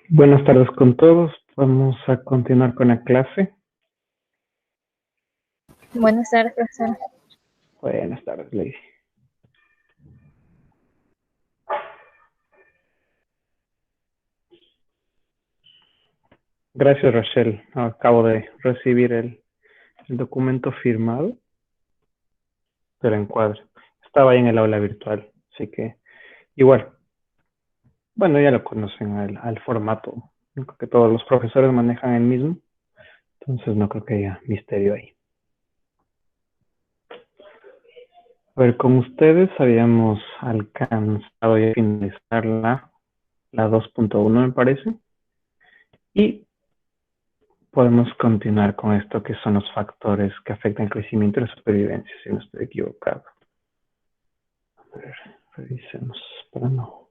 Buenas tardes con todos. Vamos a continuar con la clase. Buenas tardes, profesor. Buenas tardes, Lady. Gracias, Rachel. Acabo de recibir el documento firmado del encuadre. Estaba ahí en el aula virtual, así que igual. Bueno, ya lo conocen al formato. Yo creo que todos los profesores manejan el mismo, entonces no creo que haya misterio ahí. A ver, con ustedes habíamos alcanzado ya a finalizar la 2.1, me parece. Y podemos continuar con esto que son los factores que afectan el crecimiento y la supervivencia, si no estoy equivocado. A ver, revisemos para no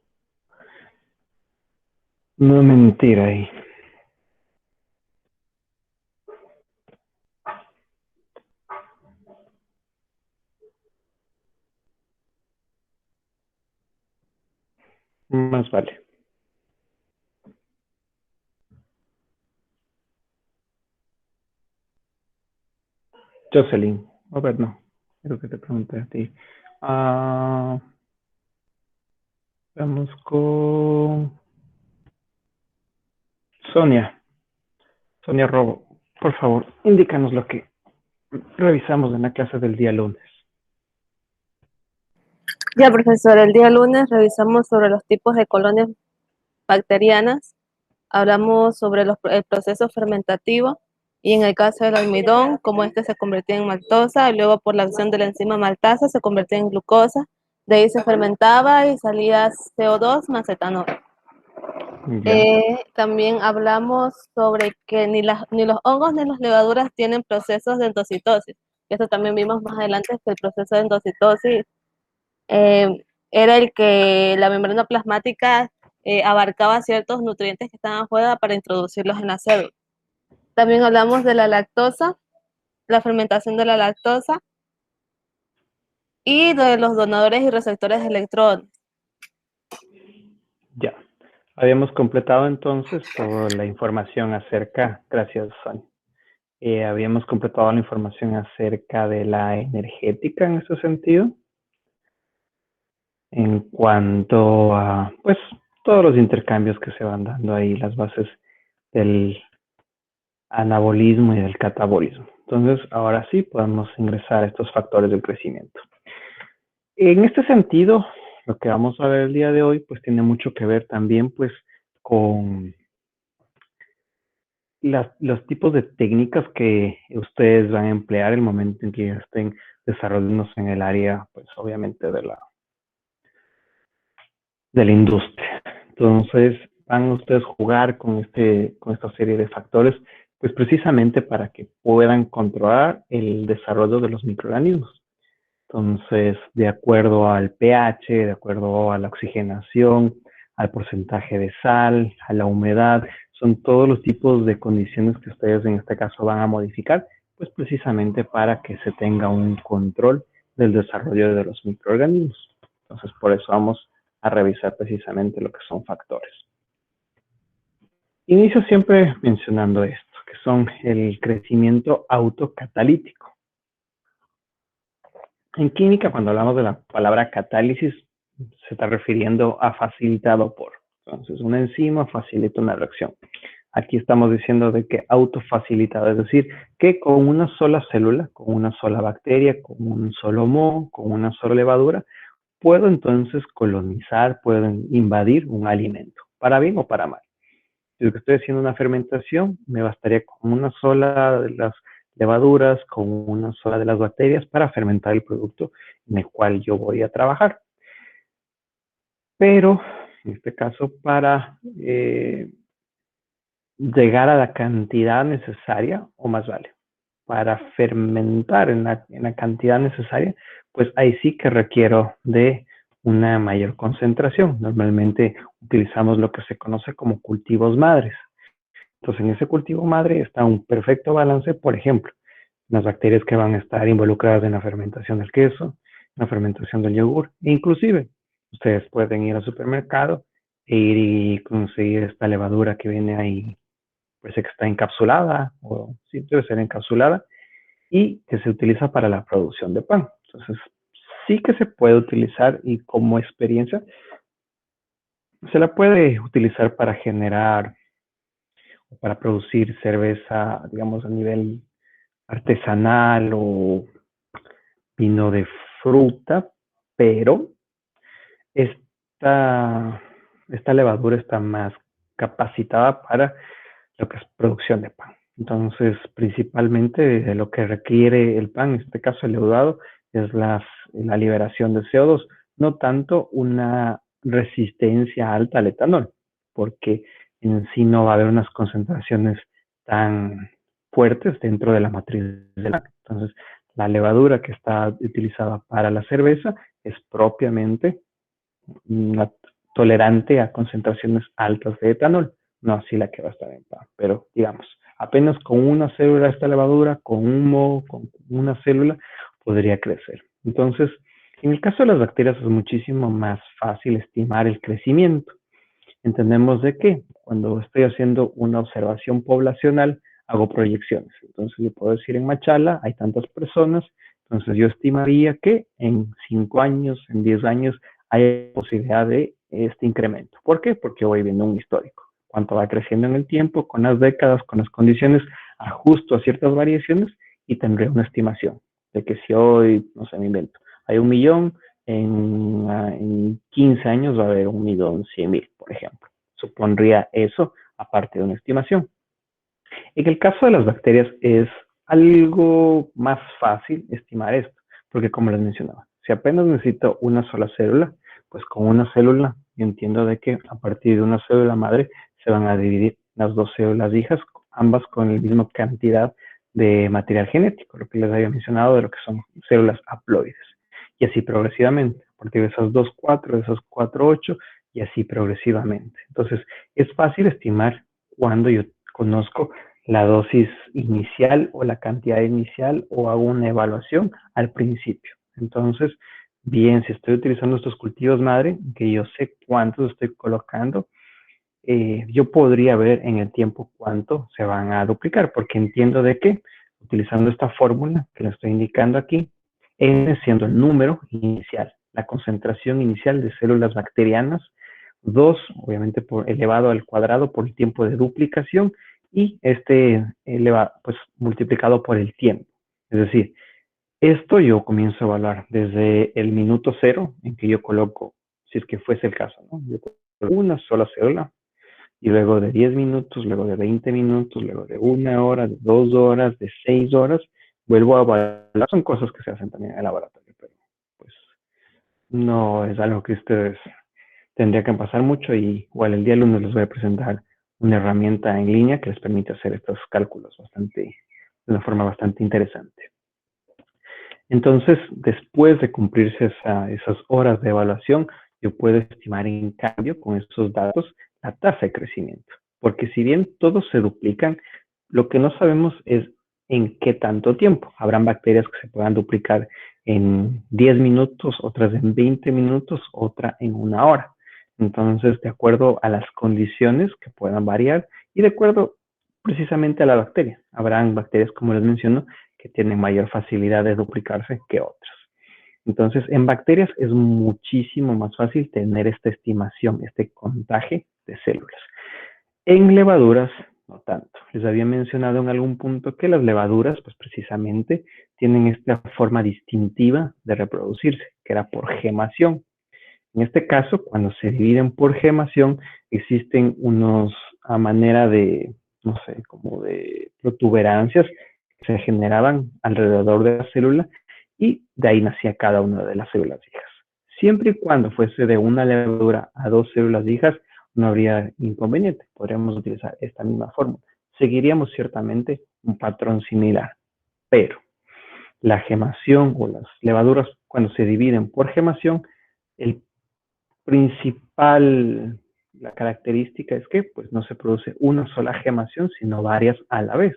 mentir ahí. Más vale. Jocelyn, a ver, no, creo que te pregunté a ti. Vamos con Sonia. Sonia Robo, por favor, indícanos lo que revisamos en la clase del día lunes. Ya, profesor, el día lunes revisamos sobre los tipos de colonias bacterianas, hablamos sobre el proceso fermentativo y en el caso del almidón, cómo este se convertía en maltosa y luego por la acción de la enzima maltasa se convertía en glucosa, de ahí se fermentaba y salía CO2 más etanol. Ya, También hablamos sobre que ni los hongos ni las levaduras tienen procesos de endocitosis. Esto también vimos más adelante que el proceso de endocitosis era el que la membrana plasmática abarcaba ciertos nutrientes que estaban afuera para introducirlos en la célula. También hablamos de la lactosa, la fermentación de la lactosa y de los donadores y receptores de electrones. ya. Habíamos completado entonces toda la información acerca, gracias Sonia. Habíamos completado la información acerca de la energética en ese sentido, en cuanto a, pues, todos los intercambios que se van dando ahí, las bases del anabolismo y del catabolismo. Entonces, ahora sí podemos ingresar a estos factores del crecimiento. En este sentido, lo que vamos a ver el día de hoy, pues tiene mucho que ver también, pues, con los tipos de técnicas que ustedes van a emplear el momento en que estén desarrollándose en el área, pues obviamente de la industria. Entonces, van ustedes a jugar con esta serie de factores, pues precisamente para que puedan controlar el desarrollo de los microorganismos. Entonces, de acuerdo al pH, de acuerdo a la oxigenación, al porcentaje de sal, a la humedad, son todos los tipos de condiciones que ustedes en este caso van a modificar, pues precisamente para que se tenga un control del desarrollo de los microorganismos. Entonces, por eso vamos a revisar precisamente lo que son factores. Inicio siempre mencionando esto, que son el crecimiento autocatalítico. En química, cuando hablamos de la palabra catálisis, se está refiriendo a facilitado por. Entonces, una enzima facilita una reacción. Aquí estamos diciendo de que autofacilitado, es decir, que con una sola célula, con una sola bacteria, con un solo moho, con una sola levadura, puedo entonces colonizar, puedo invadir un alimento, para bien o para mal. Si estoy haciendo una fermentación, me bastaría con una sola de las levaduras, con una sola de las bacterias para fermentar el producto en el cual yo voy a trabajar. Pero, en este caso, para llegar a la cantidad necesaria, o más vale, para fermentar en la cantidad necesaria, pues ahí sí que requiero de una mayor concentración. Normalmente utilizamos lo que se conoce como cultivos madres. Entonces, en ese cultivo madre está un perfecto balance, por ejemplo, las bacterias que van a estar involucradas en la fermentación del queso, la fermentación del yogur, e inclusive ustedes pueden ir al supermercado e ir y conseguir esta levadura que viene ahí, pues que está encapsulada, o sí, debe ser encapsulada, y que se utiliza para la producción de pan. Entonces, sí que se puede utilizar y como experiencia se la puede utilizar para generar o para producir cerveza, digamos, a nivel artesanal o vino de fruta, pero esta, esta levadura está más capacitada para lo que es producción de pan. Entonces, principalmente lo que requiere el pan, en este caso el leudado, es la liberación de CO2, no tanto una resistencia alta al etanol, porque en sí no va a haber unas concentraciones tan fuertes dentro de la matriz del pan. Entonces, la levadura que está utilizada para la cerveza es propiamente una tolerante a concentraciones altas de etanol, no así la que va a estar en pan, pero digamos, apenas con una célula de esta levadura, con un moho, con una célula, podría crecer. Entonces, en el caso de las bacterias es muchísimo más fácil estimar el crecimiento. Entendemos de que cuando estoy haciendo una observación poblacional, hago proyecciones. Entonces yo puedo decir en Machala hay tantas personas, entonces yo estimaría que en 5 años, en 10 años, hay posibilidad de este incremento. ¿Por qué? Porque voy viendo un histórico. Cuánto va creciendo en el tiempo, con las décadas, con las condiciones, ajusto a ciertas variaciones y tendré una estimación de que si hoy, no sé, me invento, hay 1.000.000, en 15 años va a haber 1.100.000, por ejemplo. Supondría eso aparte de una estimación. En el caso de las bacterias es algo más fácil estimar esto, porque como les mencionaba, si apenas necesito una sola célula, pues con una célula entiendo de que a partir de una célula madre se van a dividir las dos células hijas, ambas con la misma cantidad de material genético, lo que les había mencionado de lo que son células haploides. Y así progresivamente, a partir de esas 2, 4, de esas 4, 8, y así progresivamente. Entonces, es fácil estimar cuando yo conozco la dosis inicial o la cantidad inicial o hago una evaluación al principio. Entonces, bien, si estoy utilizando estos cultivos madre, que yo sé cuántos estoy colocando, yo podría ver en el tiempo cuánto se van a duplicar, porque entiendo de que utilizando esta fórmula que le estoy indicando aquí, n siendo el número inicial, la concentración inicial de células bacterianas, 2, obviamente por elevado al cuadrado por el tiempo de duplicación, y pues multiplicado por el tiempo. Es decir, esto yo comienzo a evaluar desde el minuto 0 en que yo coloco, si es que fuese el caso, ¿no? Yo coloco una sola célula, y luego de 10 minutos, luego de 20 minutos, luego de 1 hora, de 2 horas, de 6 horas, vuelvo a evaluar. Son cosas que se hacen también en el laboratorio, pero pues no es algo que ustedes tendría que pasar mucho, y igual el día lunes les voy a presentar una herramienta en línea que les permite hacer estos cálculos de una forma bastante interesante. Entonces, después de cumplirse esas horas de evaluación, yo puedo estimar en cambio con estos datos la tasa de crecimiento. Porque si bien todos se duplican, lo que no sabemos es en qué tanto tiempo. Habrán bacterias que se puedan duplicar en 10 minutos, otras en 20 minutos, otra en 1 hora. Entonces, de acuerdo a las condiciones que puedan variar y de acuerdo precisamente a la bacteria. Habrán bacterias, como les menciono, que tienen mayor facilidad de duplicarse que otras. Entonces, en bacterias es muchísimo más fácil tener esta estimación, este contaje de células. En levaduras, no tanto. Les había mencionado en algún punto que las levaduras, pues precisamente, tienen esta forma distintiva de reproducirse, que era por gemación. En este caso, cuando se dividen por gemación, existen a manera de, no sé, como de protuberancias que se generaban alrededor de la célula, y de ahí nacía cada una de las células hijas. Siempre y cuando fuese de una levadura a 2 células hijas, no habría inconveniente. Podríamos utilizar esta misma fórmula. Seguiríamos ciertamente un patrón similar, pero la gemación o las levaduras, cuando se dividen por gemación, el principal, la característica es que pues no se produce una sola gemación, sino varias a la vez.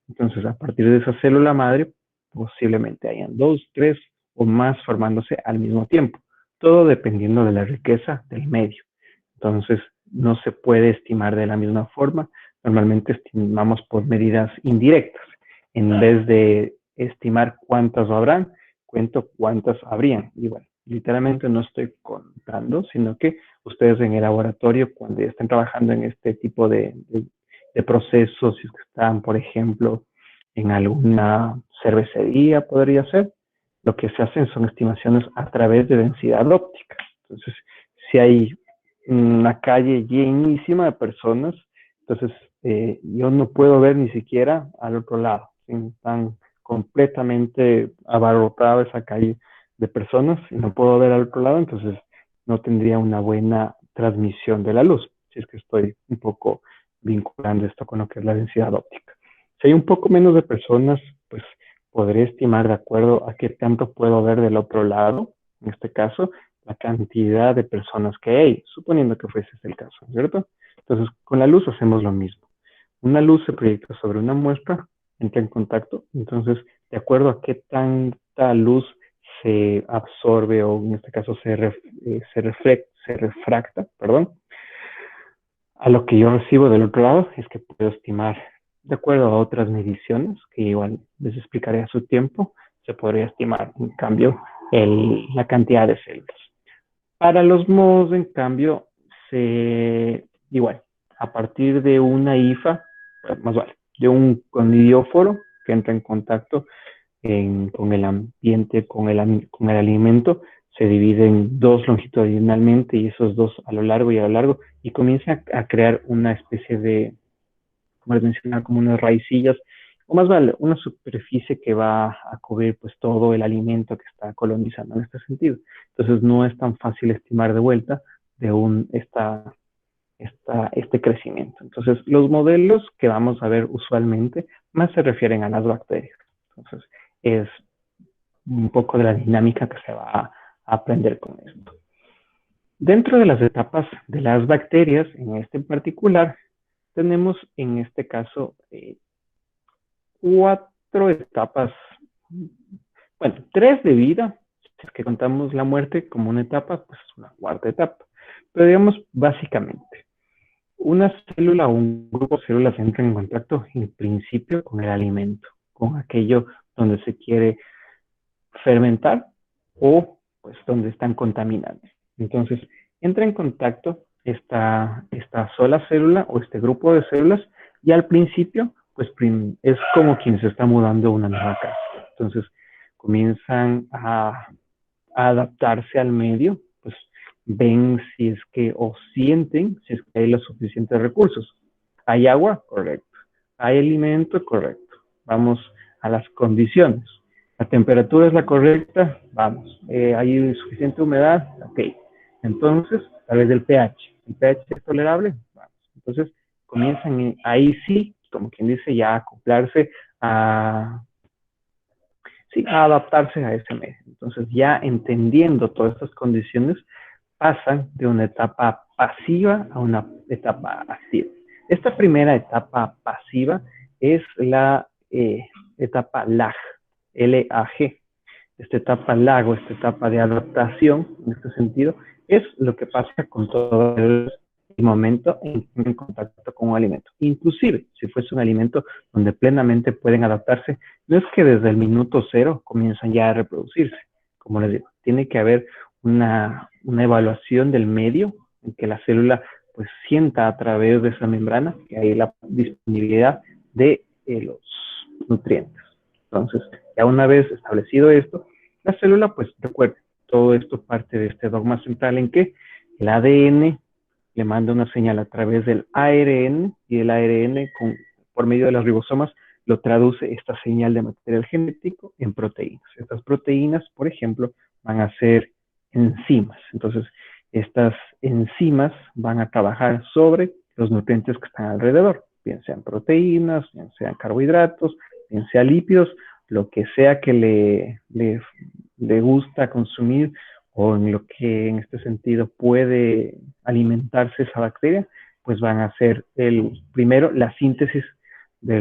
Entonces, a partir de esa célula madre, posiblemente hayan 2, 3 o más formándose al mismo tiempo, todo dependiendo de la riqueza del medio. Entonces, no se puede estimar de la misma forma. Normalmente estimamos por medidas indirectas. En vez de estimar cuántas habrán, cuento cuántas habrían. Y bueno, literalmente no estoy contando, sino que ustedes en el laboratorio, cuando ya están trabajando en este tipo de procesos, si están, por ejemplo, en alguna cervecería, podría ser, lo que se hacen son estimaciones a través de densidad óptica. Entonces, si hay una calle llenísima de personas, entonces yo no puedo ver ni siquiera al otro lado. Están completamente abarrotada esa calle de personas y no puedo ver al otro lado, entonces no tendría una buena transmisión de la luz, si es que estoy un poco vinculando esto con lo que es la densidad óptica. Si hay un poco menos de personas, pues podré estimar de acuerdo a qué tanto puedo ver del otro lado, en este caso, la cantidad de personas que hay, suponiendo que fuese el caso, ¿cierto? Entonces, con la luz hacemos lo mismo. Una luz se proyecta sobre una muestra, entra en contacto, entonces, de acuerdo a qué tanta luz se absorbe o en este caso se refracta, perdón, a lo que yo recibo del otro lado es que puedo estimar, de acuerdo a otras mediciones, que igual les explicaré a su tiempo, se podría estimar, en cambio, la cantidad de células. Para los modos, en cambio, igual, a partir de una IFA, más vale, de un conidióforo que entra en contacto con el ambiente, con el alimento, se dividen dos longitudinalmente y esos dos a lo largo y a lo largo, y comienza a crear una especie de, como les mencionaba, como unas raicillas, o más vale, una superficie que va a cubrir pues todo el alimento que está colonizando en este sentido. Entonces no es tan fácil estimar de vuelta de este crecimiento. Entonces los modelos que vamos a ver usualmente más se refieren a las bacterias. Entonces es un poco de la dinámica que se va a aprender con esto. Dentro de las etapas de las bacterias, en este en particular, tenemos en este caso 4 etapas, bueno, 3 de vida, si es que contamos la muerte como una etapa, pues una cuarta etapa. Pero digamos, básicamente, una célula o un grupo de células entra en contacto en principio con el alimento, con aquello donde se quiere fermentar o pues donde están contaminando. Entonces, entra en contacto esta sola célula o este grupo de células y al principio pues es como quien se está mudando a una nueva casa. Entonces, comienzan a adaptarse al medio, pues ven si es que o sienten si es que hay los suficientes recursos. ¿Hay agua? Correcto. ¿Hay alimento? Correcto. Vamos a las condiciones. ¿La temperatura es la correcta? Vamos. ¿Hay suficiente humedad? Ok. Entonces, a través del pH. ¿El pH es tolerable? Vamos. Entonces, comienzan ahí sí, como quien dice, ya a acoplarse a adaptarse a ese medio. Entonces, ya entendiendo todas estas condiciones, pasan de una etapa pasiva a una etapa activa. Esta primera etapa pasiva es la etapa LAG, L-A-G. Esta etapa LAG o esta etapa de adaptación, en este sentido, es lo que pasa con todo el momento en contacto con un alimento. Inclusive, si fuese un alimento donde plenamente pueden adaptarse, no es que desde el minuto 0 comienzan ya a reproducirse. Como les digo, tiene que haber una evaluación del medio en que la célula pues sienta a través de esa membrana que hay la disponibilidad de los nutrientes. Entonces, ya una vez establecido esto, la célula pues recuerden, todo esto parte de este dogma central en que el ADN le manda una señal a través del ARN y el ARN por medio de los ribosomas lo traduce esta señal de material genético en proteínas. Estas proteínas, por ejemplo, van a ser enzimas. Entonces, estas enzimas van a trabajar sobre los nutrientes que están alrededor, bien sean proteínas, bien sean carbohidratos, bien sean lípidos, lo que sea que le gusta consumir o en lo que en este sentido puede alimentarse esa bacteria, pues van a hacer primero la síntesis de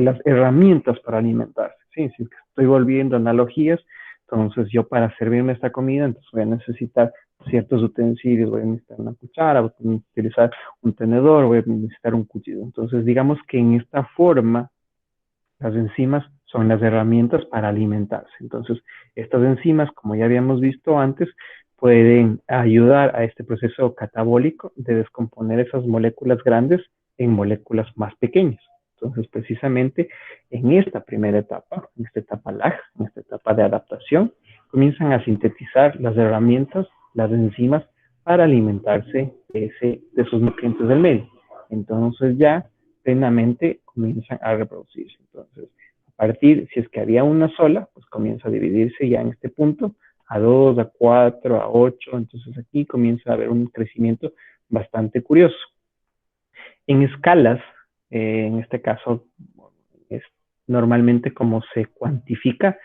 las herramientas para alimentarse. ¿Sí? Si estoy volviendo analogías, entonces yo para servirme esta comida, entonces voy a necesitar ciertos utensilios, voy a necesitar una cuchara, voy a utilizar un tenedor, voy a necesitar un cuchillo. Entonces, digamos que en esta forma, las enzimas son las herramientas para alimentarse. Entonces, estas enzimas, como ya habíamos visto antes, pueden ayudar a este proceso catabólico de descomponer esas moléculas grandes en moléculas más pequeñas. Entonces, precisamente en esta primera etapa, en esta etapa lag, en esta etapa de adaptación, comienzan a sintetizar las herramientas, las enzimas, para alimentarse de sus nutrientes del medio. Entonces ya plenamente comienzan a reproducirse. Entonces, a partir, si es que había una sola, pues comienza a dividirse ya en este punto a 2, a 4, a 8. Entonces aquí comienza a haber un crecimiento bastante curioso. En escalas, en este caso, es normalmente como se cuantifica,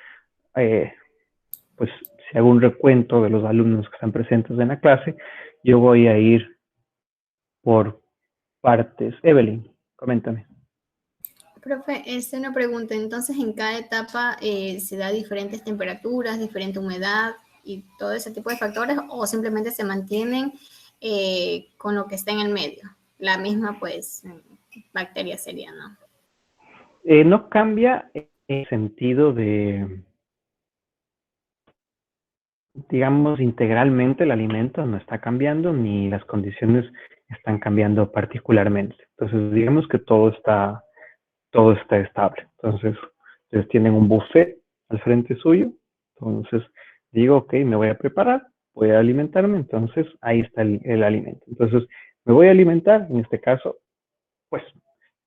pues si hago un recuento de los alumnos que están presentes en la clase, yo voy a ir por partes. Evelyn, coméntame. Profe, una pregunta. Entonces, en cada etapa se da diferentes temperaturas, diferente humedad y todo ese tipo de factores, o simplemente se mantienen con lo que está en el medio. La misma, pues, bacteria sería, ¿no? No cambia en el sentido de, digamos, integralmente el alimento no está cambiando ni las condiciones están cambiando particularmente. Entonces, digamos que todo está estable. Entonces, ustedes tienen un buffet al frente suyo. Entonces, digo, ok, me voy a preparar, voy a alimentarme. Entonces, ahí está el alimento. Entonces, me voy a alimentar, en este caso, pues,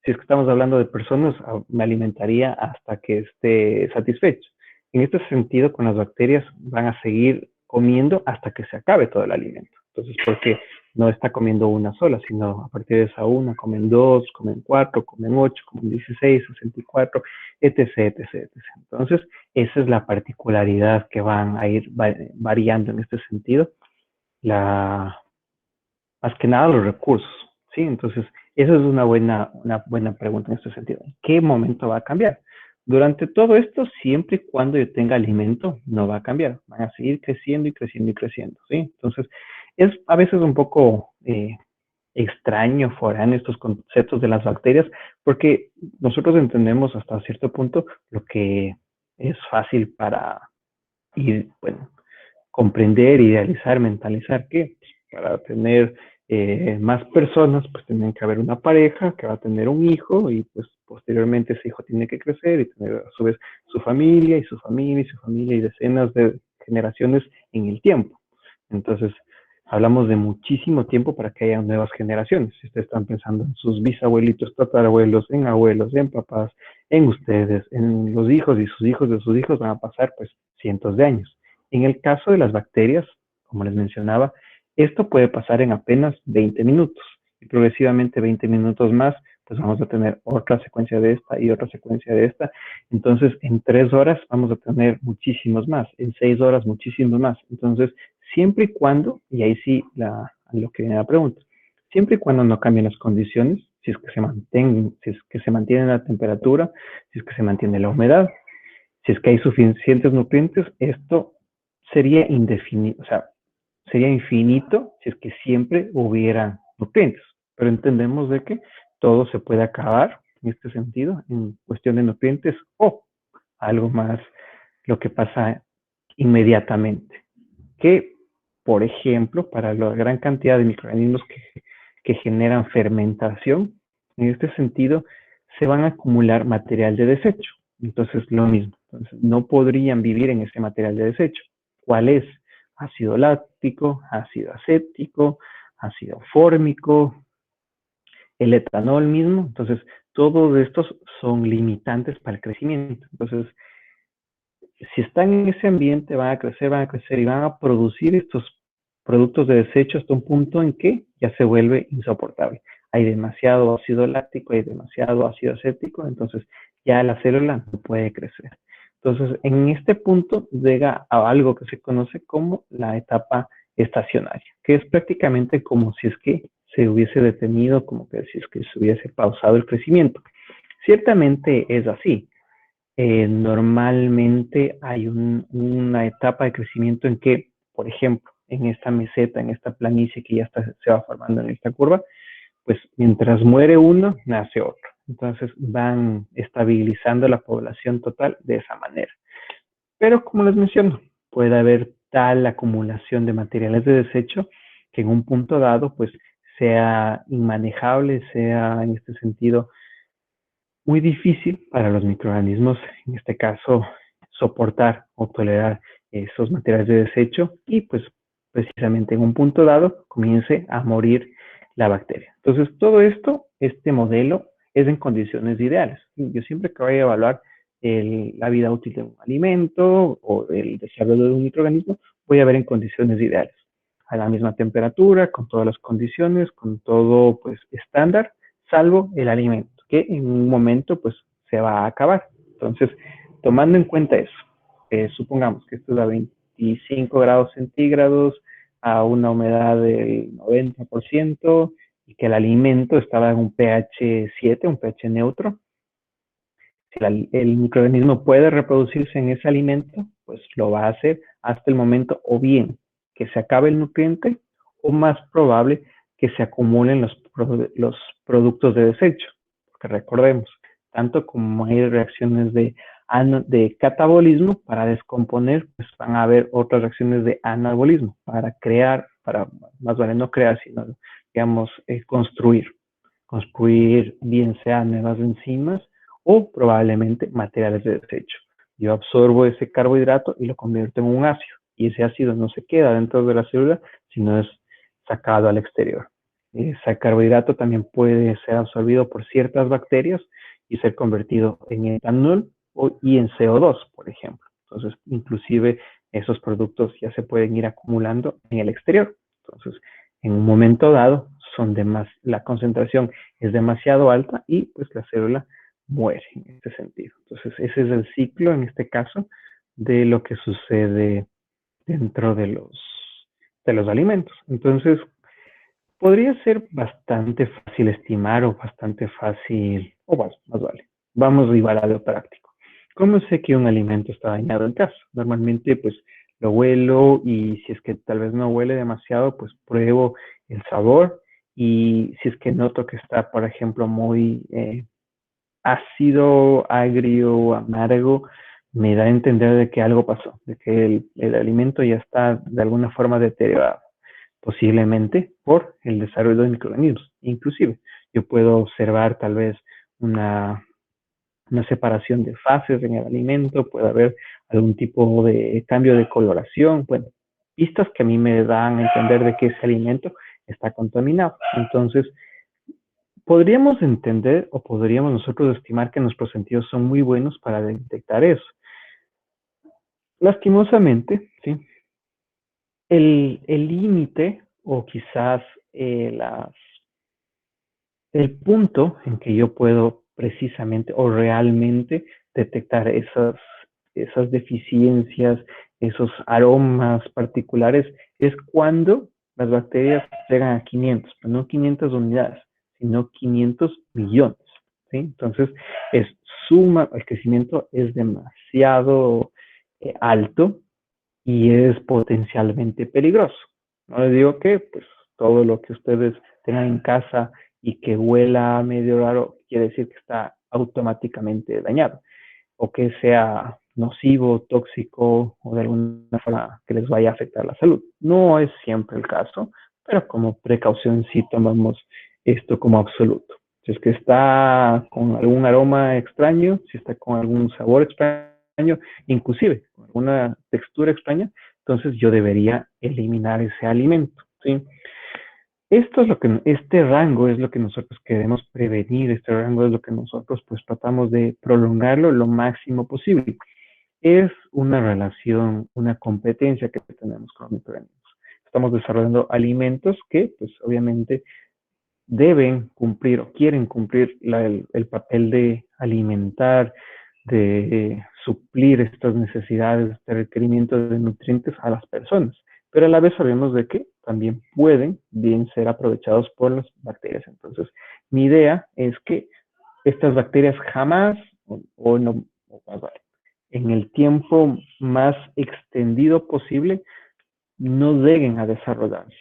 si es que estamos hablando de personas, me alimentaría hasta que esté satisfecho. En este sentido, con las bacterias van a seguir comiendo hasta que se acabe todo el alimento. Entonces, porque no está comiendo una sola, sino a partir de esa una comen 2, comen 4, comen 8, comen 16, 64, etc, etc, etc. Entonces, esa es la particularidad que van a ir variando en este sentido. Más que nada los recursos, ¿sí? Entonces, esa es una buena pregunta en este sentido. ¿En qué momento va a cambiar? Durante todo esto, siempre y cuando yo tenga alimento, no va a cambiar. Van a seguir creciendo y creciendo y creciendo, ¿sí? Entonces, es a veces un poco extraño, foráneo estos conceptos de las bacterias, porque nosotros entendemos hasta cierto punto lo que es fácil para ir, bueno, comprender, idealizar, mentalizar que pues, para tener más personas, pues tienen que haber una pareja que va a tener un hijo y pues posteriormente ese hijo tiene que crecer y tener a su vez su familia y su familia y su familia y decenas de generaciones en el tiempo. Entonces, hablamos de muchísimo tiempo para que haya nuevas generaciones. Si ustedes están pensando en sus bisabuelitos, tatarabuelos, en abuelos, en papás, en ustedes, en los hijos y sus hijos de sus hijos, van a pasar pues cientos de años. En el caso de las bacterias, como les mencionaba, esto puede pasar en apenas 20 minutos y progresivamente 20 minutos más, pues vamos a tener otra secuencia de esta y otra secuencia de esta. Entonces, en 3 horas vamos a tener muchísimos más, en 6 horas muchísimos más. Entonces, siempre y cuando, y ahí sí lo que viene la pregunta, siempre y cuando no cambien las condiciones, si es que se mantienen, si es que se mantiene la temperatura, si es que se mantiene la humedad, si es que hay suficientes nutrientes, esto sería indefinido, o sea, sería infinito si es que siempre hubiera nutrientes. Pero entendemos de que todo se puede acabar en este sentido, en cuestión de nutrientes o algo más lo que pasa inmediatamente. Que, por ejemplo, para la gran cantidad de microorganismos que generan fermentación, en este sentido, se van a acumular material de desecho. Entonces, lo mismo. Entonces, no podrían vivir en ese material de desecho. ¿Cuál es? Ácido láctico, ácido acético, ácido fórmico, el etanol mismo. Entonces, todos estos son limitantes para el crecimiento. Entonces, si están en ese ambiente, van a crecer y van a producir estos productos de desecho hasta un punto en que ya se vuelve insoportable. Hay demasiado ácido láctico, hay demasiado ácido acético, entonces ya la célula no puede crecer. Entonces, en este punto llega a algo que se conoce como la etapa estacionaria, que es prácticamente como si es que se hubiese detenido, como que si es que se hubiese pausado el crecimiento. Ciertamente es así. Normalmente hay una etapa de crecimiento en que, por ejemplo, en esta meseta, en esta planicie que ya se va formando en esta curva, pues mientras muere uno, nace otro. Entonces van estabilizando la población total de esa manera. Pero como les menciono, puede haber tal acumulación de materiales de desecho que en un punto dado pues sea inmanejable, sea en este sentido muy difícil para los microorganismos, en este caso, soportar o tolerar esos materiales de desecho y pues precisamente en un punto dado comience a morir la bacteria. Entonces todo esto, este modelo es en condiciones ideales. Yo siempre que voy a evaluar la vida útil de un alimento o el desarrollo de un microorganismo, voy a ver en condiciones ideales. A la misma temperatura, con todas las condiciones, con todo pues estándar, salvo el alimento, que en un momento pues se va a acabar. Entonces, tomando en cuenta eso, supongamos que esto es a 25 grados centígrados, a una humedad del 90% y que el alimento estaba en un pH 7, un pH neutro. Si el microorganismo puede reproducirse en ese alimento, pues lo va a hacer hasta el momento o bien que se acabe el nutriente o más probable que se acumulen los productos de desecho. Porque recordemos, tanto como hay reacciones de catabolismo para descomponer, pues van a haber otras reacciones de anabolismo para crear, para más vale no crear, sino digamos construir bien sea nuevas enzimas o probablemente materiales de desecho. Yo absorbo ese carbohidrato y lo convierto en un ácido y ese ácido no se queda dentro de la célula, sino es sacado al exterior. Ese carbohidrato también puede ser absorbido por ciertas bacterias y ser convertido en etanol y en CO2, por ejemplo. Entonces, inclusive esos productos ya se pueden ir acumulando en el exterior. Entonces, en un momento dado, la concentración es demasiado alta y pues la célula muere en este sentido. Entonces, ese es el ciclo, en este caso, de lo que sucede dentro de los alimentos. Entonces, podría ser bastante fácil estimar o bastante fácil, o más vale. Vamos igual a lo práctico. ¿Cómo sé que un alimento está dañado en casa? Normalmente, pues, lo huelo y si es que tal vez no huele demasiado, pues pruebo el sabor y si es que noto que está, por ejemplo, muy ácido, agrio, amargo, me da a entender de que algo pasó, de que el alimento ya está de alguna forma deteriorado, posiblemente por el desarrollo de microorganismos. Inclusive, yo puedo observar tal vez una separación de fases en el alimento, puede haber algún tipo de cambio de coloración, bueno, pistas que a mí me dan a entender de que ese alimento está contaminado. Entonces, podríamos entender o podríamos nosotros estimar que nuestros sentidos son muy buenos para detectar eso. Lastimosamente, ¿sí? El límite o quizás el punto en que yo puedo precisamente o realmente detectar esas deficiencias, esos aromas particulares, es cuando las bacterias llegan a 500, pero no 500 unidades, sino 500 millones. ¿Sí? Entonces, el crecimiento es demasiado alto y es potencialmente peligroso. No les digo que pues todo lo que ustedes tengan en casa y que huela medio raro quiere decir que está automáticamente dañado o que sea nocivo, tóxico o de alguna forma que les vaya a afectar la salud. No es siempre el caso, pero como precaución sí tomamos esto como absoluto. Si es que está con algún aroma extraño, si está con algún sabor extraño, inclusive con alguna textura extraña, entonces yo debería eliminar ese alimento, ¿sí? Este rango es lo que nosotros queremos prevenir, este rango es lo que nosotros pues tratamos de prolongarlo lo máximo posible. Es una relación, una competencia que tenemos con los microorganismos. Estamos desarrollando alimentos que pues obviamente deben cumplir o quieren cumplir el papel de alimentar, de suplir estas necesidades, este requerimiento de nutrientes a las personas. Pero a la vez sabemos de que también pueden bien ser aprovechados por las bacterias. Entonces, mi idea es que estas bacterias jamás, en el tiempo más extendido posible, no lleguen a desarrollarse.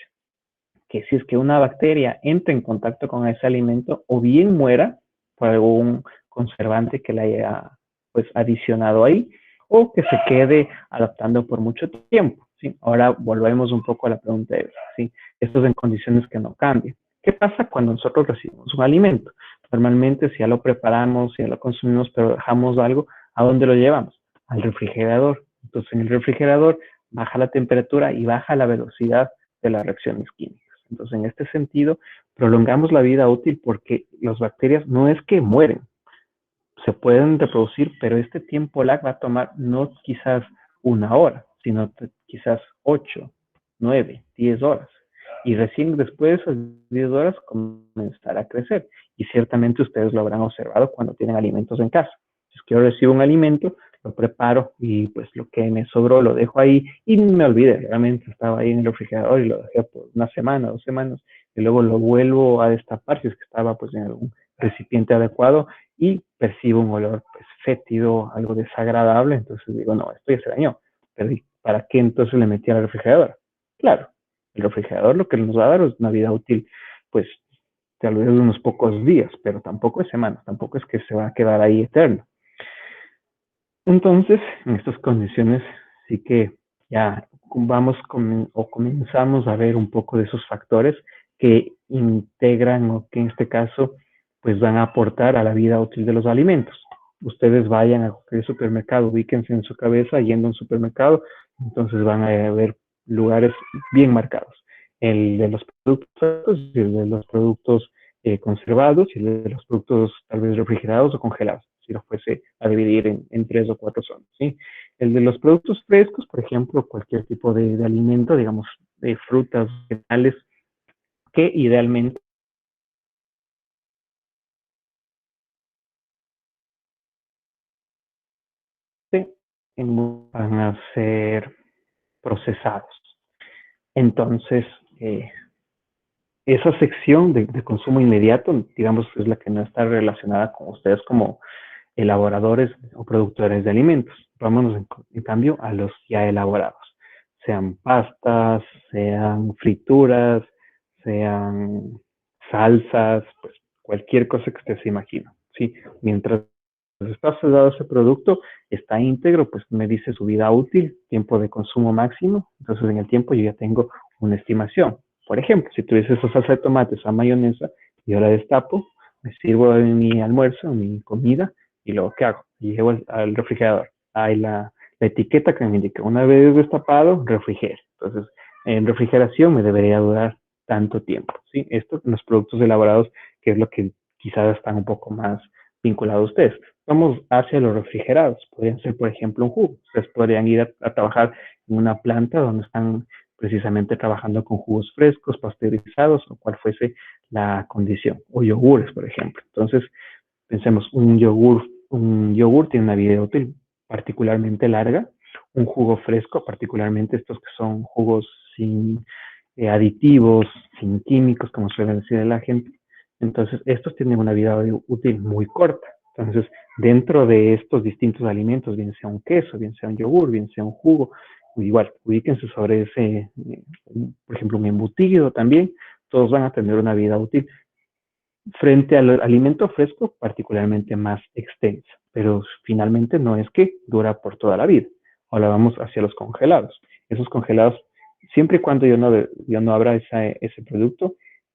Que si es que una bacteria entra en contacto con ese alimento, o bien muera por algún conservante que le haya pues adicionado ahí, o que se quede adaptando por mucho tiempo, ¿sí? Ahora volvemos un poco a la pregunta de, ¿sí? Esto es en condiciones que no cambian. ¿Qué pasa cuando nosotros recibimos un alimento? Normalmente si ya lo preparamos, si ya lo consumimos, pero dejamos algo, ¿a dónde lo llevamos? Al refrigerador. Entonces en el refrigerador baja la temperatura y baja la velocidad de las reacciones químicas. Entonces, en este sentido, prolongamos la vida útil porque las bacterias no es que mueren, se pueden reproducir, pero este tiempo lag va a tomar no quizás 1 hora, sino quizás 8, 9, 10 horas. Y recién después de esas 10 horas comenzará a crecer. Y ciertamente ustedes lo habrán observado cuando tienen alimentos en casa. Si es que yo recibo un alimento, lo preparo y pues lo que me sobró lo dejo ahí y me olvidé, realmente estaba ahí en el refrigerador y lo dejé por 1 semana, 2 semanas y luego lo vuelvo a destapar si es que estaba pues en algún recipiente adecuado y percibo un olor pues fétido, algo desagradable, entonces digo, no, esto ya se dañó, pero ¿para qué entonces le metí al refrigerador? Claro, el refrigerador lo que nos va a dar es una vida útil pues tal vez de unos pocos días, pero tampoco es semanas, tampoco es que se va a quedar ahí eterno. Entonces, en estas condiciones sí que ya vamos o comenzamos a ver un poco de esos factores que integran o que en este caso pues van a aportar a la vida útil de los alimentos. Ustedes vayan a cualquier supermercado, ubíquense en su cabeza yendo a un supermercado, entonces van a ver lugares bien marcados. El de los productos y el de los productos conservados y el de los productos tal vez refrigerados o congelados, si lo fuese a dividir en 3 o 4 zonas, ¿sí? El de los productos frescos, por ejemplo, cualquier tipo de alimento, digamos, de frutas, vegetales, que idealmente van a ser procesados. Entonces, esa sección de consumo inmediato, digamos, es la que no está relacionada con ustedes como elaboradores o productores de alimentos. Vámonos en cambio a los ya elaborados, sean pastas, sean frituras, sean salsas, pues cualquier cosa que usted se imagine, ¿sí? Mientras está sellado ese producto, está íntegro, pues me dice su vida útil, tiempo de consumo máximo, entonces en el tiempo yo ya tengo una estimación. Por ejemplo, si tuviese esa salsa de tomate, esa mayonesa, yo la destapo, me sirvo de mi almuerzo, mi comida, y luego, ¿qué hago? Llevo al refrigerador. Hay la etiqueta que me indica, una vez destapado, refrigere. Entonces, en refrigeración me debería durar tanto tiempo, ¿sí? Esto en los productos elaborados, que es lo que quizás están un poco más vinculados a ustedes. Vamos hacia los refrigerados. Podrían ser, por ejemplo, un jugo. Ustedes podrían ir a trabajar en una planta donde están precisamente trabajando con jugos frescos, pasteurizados, o cual fuese la condición. O yogures, por ejemplo. Entonces, pensemos, un yogur tiene una vida útil particularmente larga, un jugo fresco, particularmente estos que son jugos sin aditivos, sin químicos, como suele decir la gente. Entonces, estos tienen una vida útil muy corta. Entonces, dentro de estos distintos alimentos, bien sea un queso, bien sea un yogur, bien sea un jugo, igual, ubíquense sobre ese, por ejemplo, un embutido también, todos van a tener una vida útil frente al alimento fresco, particularmente más extensa, pero finalmente no es que dura por toda la vida. Ahora vamos hacia los congelados. Esos congelados, siempre y cuando yo no abra ese producto,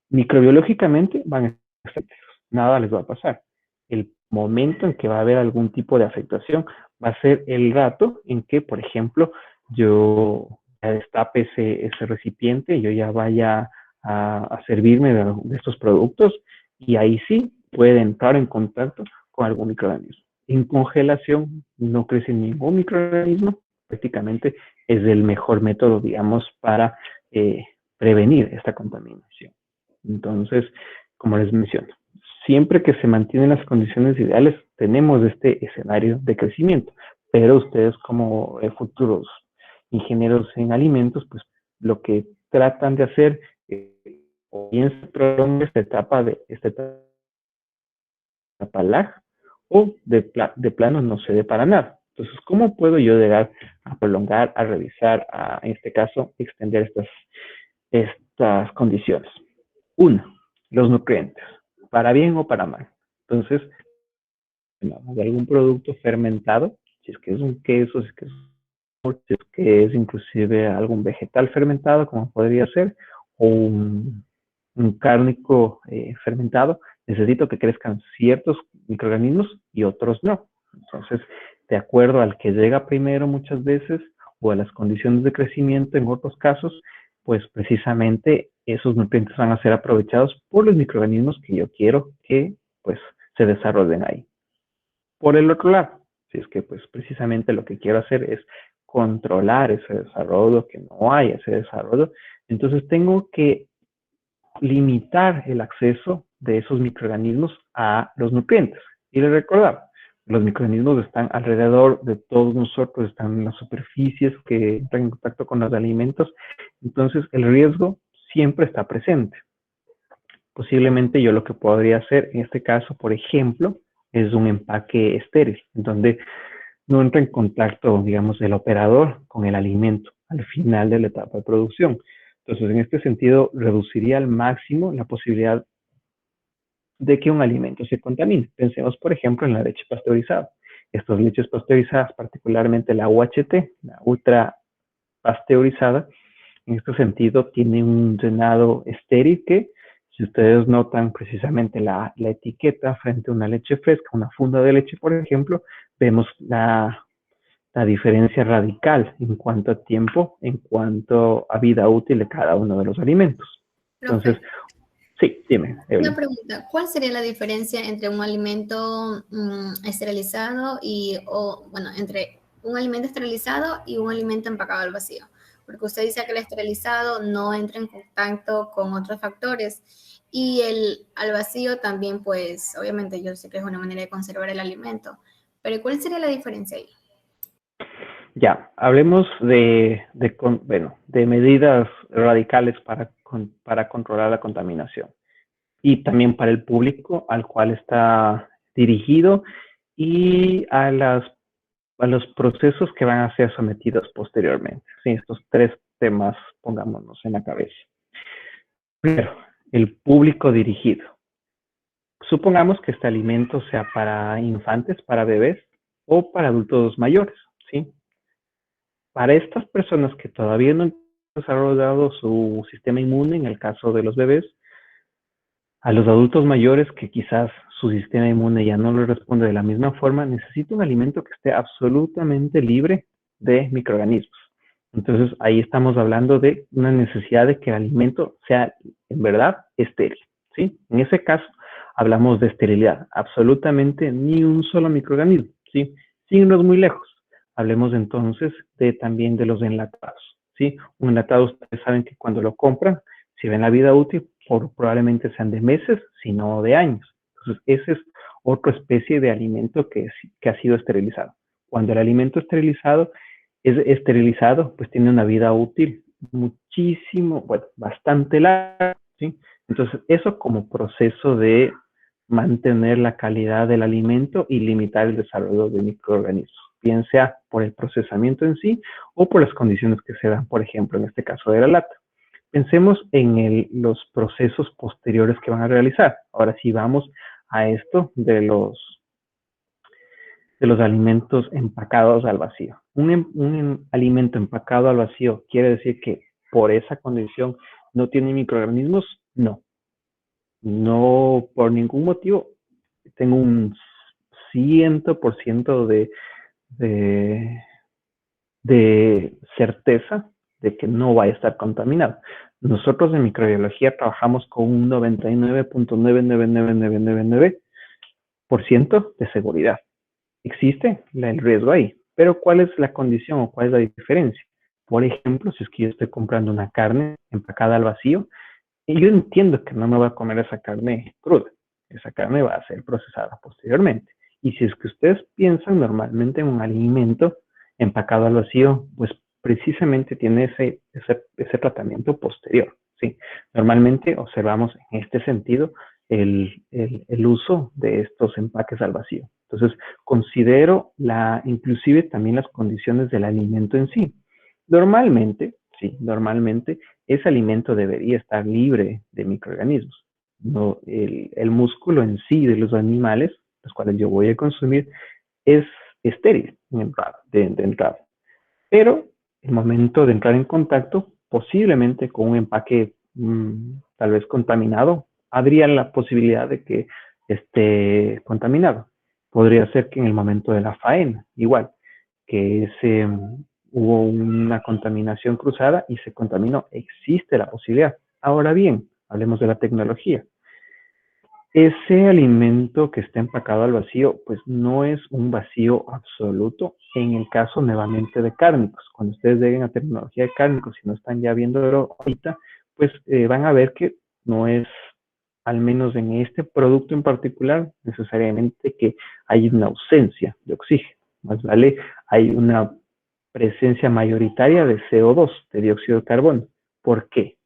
microbiológicamente van a estar enteros, nada les va a pasar. El momento en que va a haber algún tipo de afectación va a ser el rato en que, por ejemplo, yo ya destape ese recipiente, yo ya vaya a servirme de estos productos y ahí sí puede entrar en contacto con algún microorganismo. En congelación no crece ningún microorganismo, prácticamente es el mejor método, digamos, para prevenir esta contaminación. Entonces, como les menciono, siempre que se mantienen las condiciones ideales, tenemos este escenario de crecimiento, pero ustedes como futuros ingenieros en alimentos, pues lo que tratan de hacer o bien se prolonga esta etapa lag, o de plano no se dé para nada. Entonces, ¿cómo puedo yo llegar a prolongar, a revisar, en este caso, extender estas condiciones? Uno, los nutrientes, para bien o para mal. Entonces, de algún producto fermentado, si es que es un queso, si es que es inclusive algún vegetal fermentado, como podría ser, o un cárnico fermentado, necesito que crezcan ciertos microorganismos y otros no. Entonces, de acuerdo al que llega primero muchas veces o a las condiciones de crecimiento en otros casos, pues precisamente esos nutrientes van a ser aprovechados por los microorganismos que yo quiero que pues se desarrollen ahí. Por el otro lado, si es que pues precisamente lo que quiero hacer es controlar ese desarrollo, que no haya ese desarrollo, entonces tengo que limitar el acceso de esos microorganismos a los nutrientes. Y les recordaba, los microorganismos están alrededor de todos nosotros, están en las superficies que entran en contacto con los alimentos, entonces el riesgo siempre está presente. Posiblemente yo lo que podría hacer en este caso, por ejemplo, es un empaque estéril, en donde no entra en contacto, digamos, el operador con el alimento al final de la etapa de producción. Entonces, en este sentido, reduciría al máximo la posibilidad de que un alimento se contamine. Pensemos, por ejemplo, en la leche pasteurizada. Estas leches pasteurizadas, particularmente la UHT, la ultra pasteurizada, en este sentido, tiene un llenado estéril que, si ustedes notan precisamente la etiqueta frente a una leche fresca, una funda de leche, por ejemplo, vemos la diferencia radical en cuanto a tiempo, en cuanto a vida útil de cada uno de los alimentos. Entonces, sí, dime, Evelyn. Una pregunta, ¿cuál sería la diferencia entre un alimento esterilizado entre un alimento esterilizado y un alimento empacado al vacío? Porque usted dice que el esterilizado no entra en contacto con otros factores y el al vacío también, pues, obviamente yo sé que es una manera de conservar el alimento, pero ¿cuál sería la diferencia ahí? Ya, hablemos de medidas radicales para controlar la contaminación y también para el público al cual está dirigido y a los procesos que van a ser sometidos posteriormente. Sí, estos tres temas pongámonos en la cabeza. Primero, el público dirigido. Supongamos que este alimento sea para infantes, para bebés o para adultos mayores, ¿sí? Para estas personas que todavía no han desarrollado su sistema inmune, en el caso de los bebés, a los adultos mayores que quizás su sistema inmune ya no le responde de la misma forma, necesita un alimento que esté absolutamente libre de microorganismos. Entonces, ahí estamos hablando de una necesidad de que el alimento sea, en verdad, estéril, ¿sí? En ese caso, hablamos de esterilidad. Absolutamente ni un solo microorganismo, ¿sí? Sin irnos muy lejos. Hablemos entonces también de los enlatados, ¿sí? Un enlatado, ustedes saben que cuando lo compran, si ven la vida útil, probablemente sean de meses, sino de años. Entonces, esa es otra especie de alimento que ha sido esterilizado. Cuando el alimento es esterilizado, pues tiene una vida útil bastante larga, ¿sí? Entonces, eso como proceso de mantener la calidad del alimento y limitar el desarrollo de microorganismos, bien sea por el procesamiento en sí o por las condiciones que se dan, por ejemplo, en este caso de la lata. Pensemos en los procesos posteriores que van a realizar. Ahora sí vamos a esto de los alimentos empacados al vacío. Un alimento empacado al vacío quiere decir que por esa condición no tiene microorganismos. No. No, por ningún motivo tengo un 100% de certeza de que no va a estar contaminado. Nosotros en microbiología trabajamos con un 99.999999% de seguridad. Existe el riesgo ahí, pero ¿cuál es la condición o cuál es la diferencia? Por ejemplo, si es que yo estoy comprando una carne empacada al vacío, y yo entiendo que no me voy a comer esa carne cruda, esa carne va a ser procesada posteriormente. Y si es que ustedes piensan normalmente en un alimento empacado al vacío, pues precisamente tiene ese tratamiento posterior, ¿sí? Normalmente observamos en este sentido el uso de estos empaques al vacío. Entonces, considero inclusive también las condiciones del alimento en sí. Normalmente, sí, normalmente ese alimento debería estar libre de microorganismos. No, el músculo en sí de los animales, los cuales yo voy a consumir, es estéril de entrada. Pero el momento de entrar en contacto, posiblemente con un empaque tal vez contaminado, habría la posibilidad de que esté contaminado. Podría ser que en el momento de la faena, igual, que hubo una contaminación cruzada y se contaminó. Existe la posibilidad. Ahora bien, hablemos de la tecnología. Ese alimento que está empacado al vacío, pues no es un vacío absoluto en el caso nuevamente de cárnicos. Cuando ustedes lleguen a tecnología de cárnicos, si no están ya viéndolo ahorita, pues van a ver que no es, al menos en este producto en particular, necesariamente que hay una ausencia de oxígeno. Más vale, hay una presencia mayoritaria de CO2, de dióxido de carbono. ¿Por qué?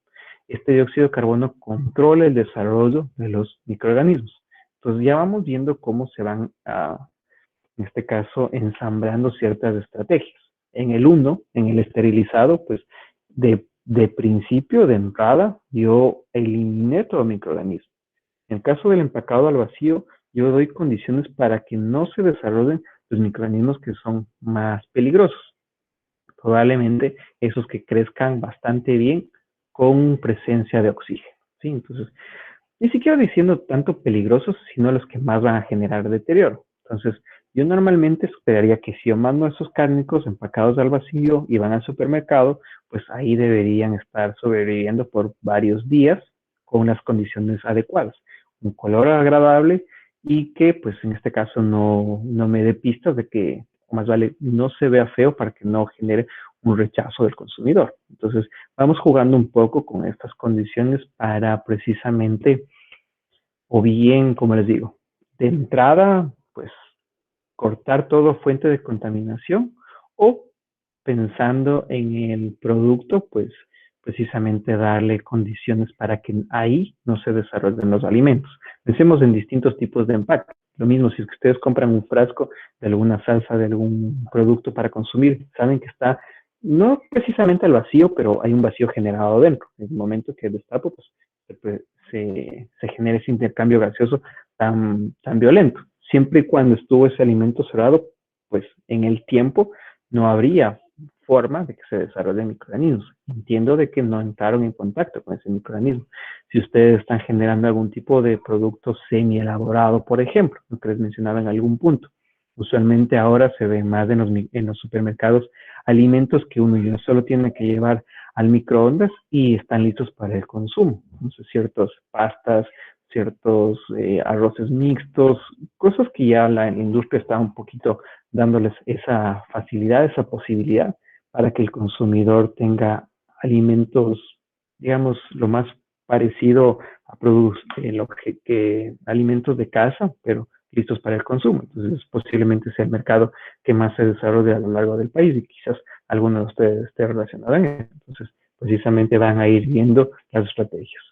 Este dióxido de carbono controla el desarrollo de los microorganismos. Entonces ya vamos viendo cómo se van, en este caso, ensamblando ciertas estrategias. En el 1, en el esterilizado, pues de principio, de entrada, yo eliminé todo microorganismo. En el caso del empacado al vacío, yo doy condiciones para que no se desarrollen los microorganismos que son más peligrosos. Probablemente esos que crezcan bastante bien con presencia de oxígeno, ¿sí? Entonces, ni siquiera diciendo tanto peligrosos, sino los que más van a generar deterioro. Entonces, yo normalmente esperaría que si yo mando esos cárnicos empacados al vacío y van al supermercado, pues ahí deberían estar sobreviviendo por varios días con unas condiciones adecuadas. Un color agradable y que, pues en este caso, no me dé pistas de que, más vale, no se vea feo para que no genere un rechazo del consumidor. Entonces, vamos jugando un poco con estas condiciones para precisamente, o bien, como les digo, de entrada, pues cortar todo fuente de contaminación, o pensando en el producto, pues precisamente darle condiciones para que ahí no se desarrollen los alimentos. Pensemos en distintos tipos de empaque. Lo mismo si ustedes compran un frasco de alguna salsa, de algún producto para consumir, saben que está no precisamente al vacío, pero hay un vacío generado dentro. En el momento que destapo, pues se genera ese intercambio gaseoso tan violento. Siempre y cuando estuvo ese alimento cerrado, pues en el tiempo no habría forma de que se desarrollen microorganismos. Entiendo de que no entraron en contacto con ese microorganismo. Si ustedes están generando algún tipo de producto semi-elaborado, por ejemplo, lo que les mencionaba en algún punto, usualmente ahora se ven más en los supermercados alimentos que uno ya solo tiene que llevar al microondas y están listos para el consumo. Entonces, ciertas pastas, ciertos arroces mixtos, cosas que ya la industria está un poquito dándoles esa facilidad, esa posibilidad para que el consumidor tenga alimentos, digamos, lo más parecido a alimentos de casa, pero listos para el consumo. Entonces, posiblemente sea el mercado que más se desarrolle a lo largo del país y quizás alguno de ustedes esté relacionado en eso. Entonces, precisamente van a ir viendo las estrategias.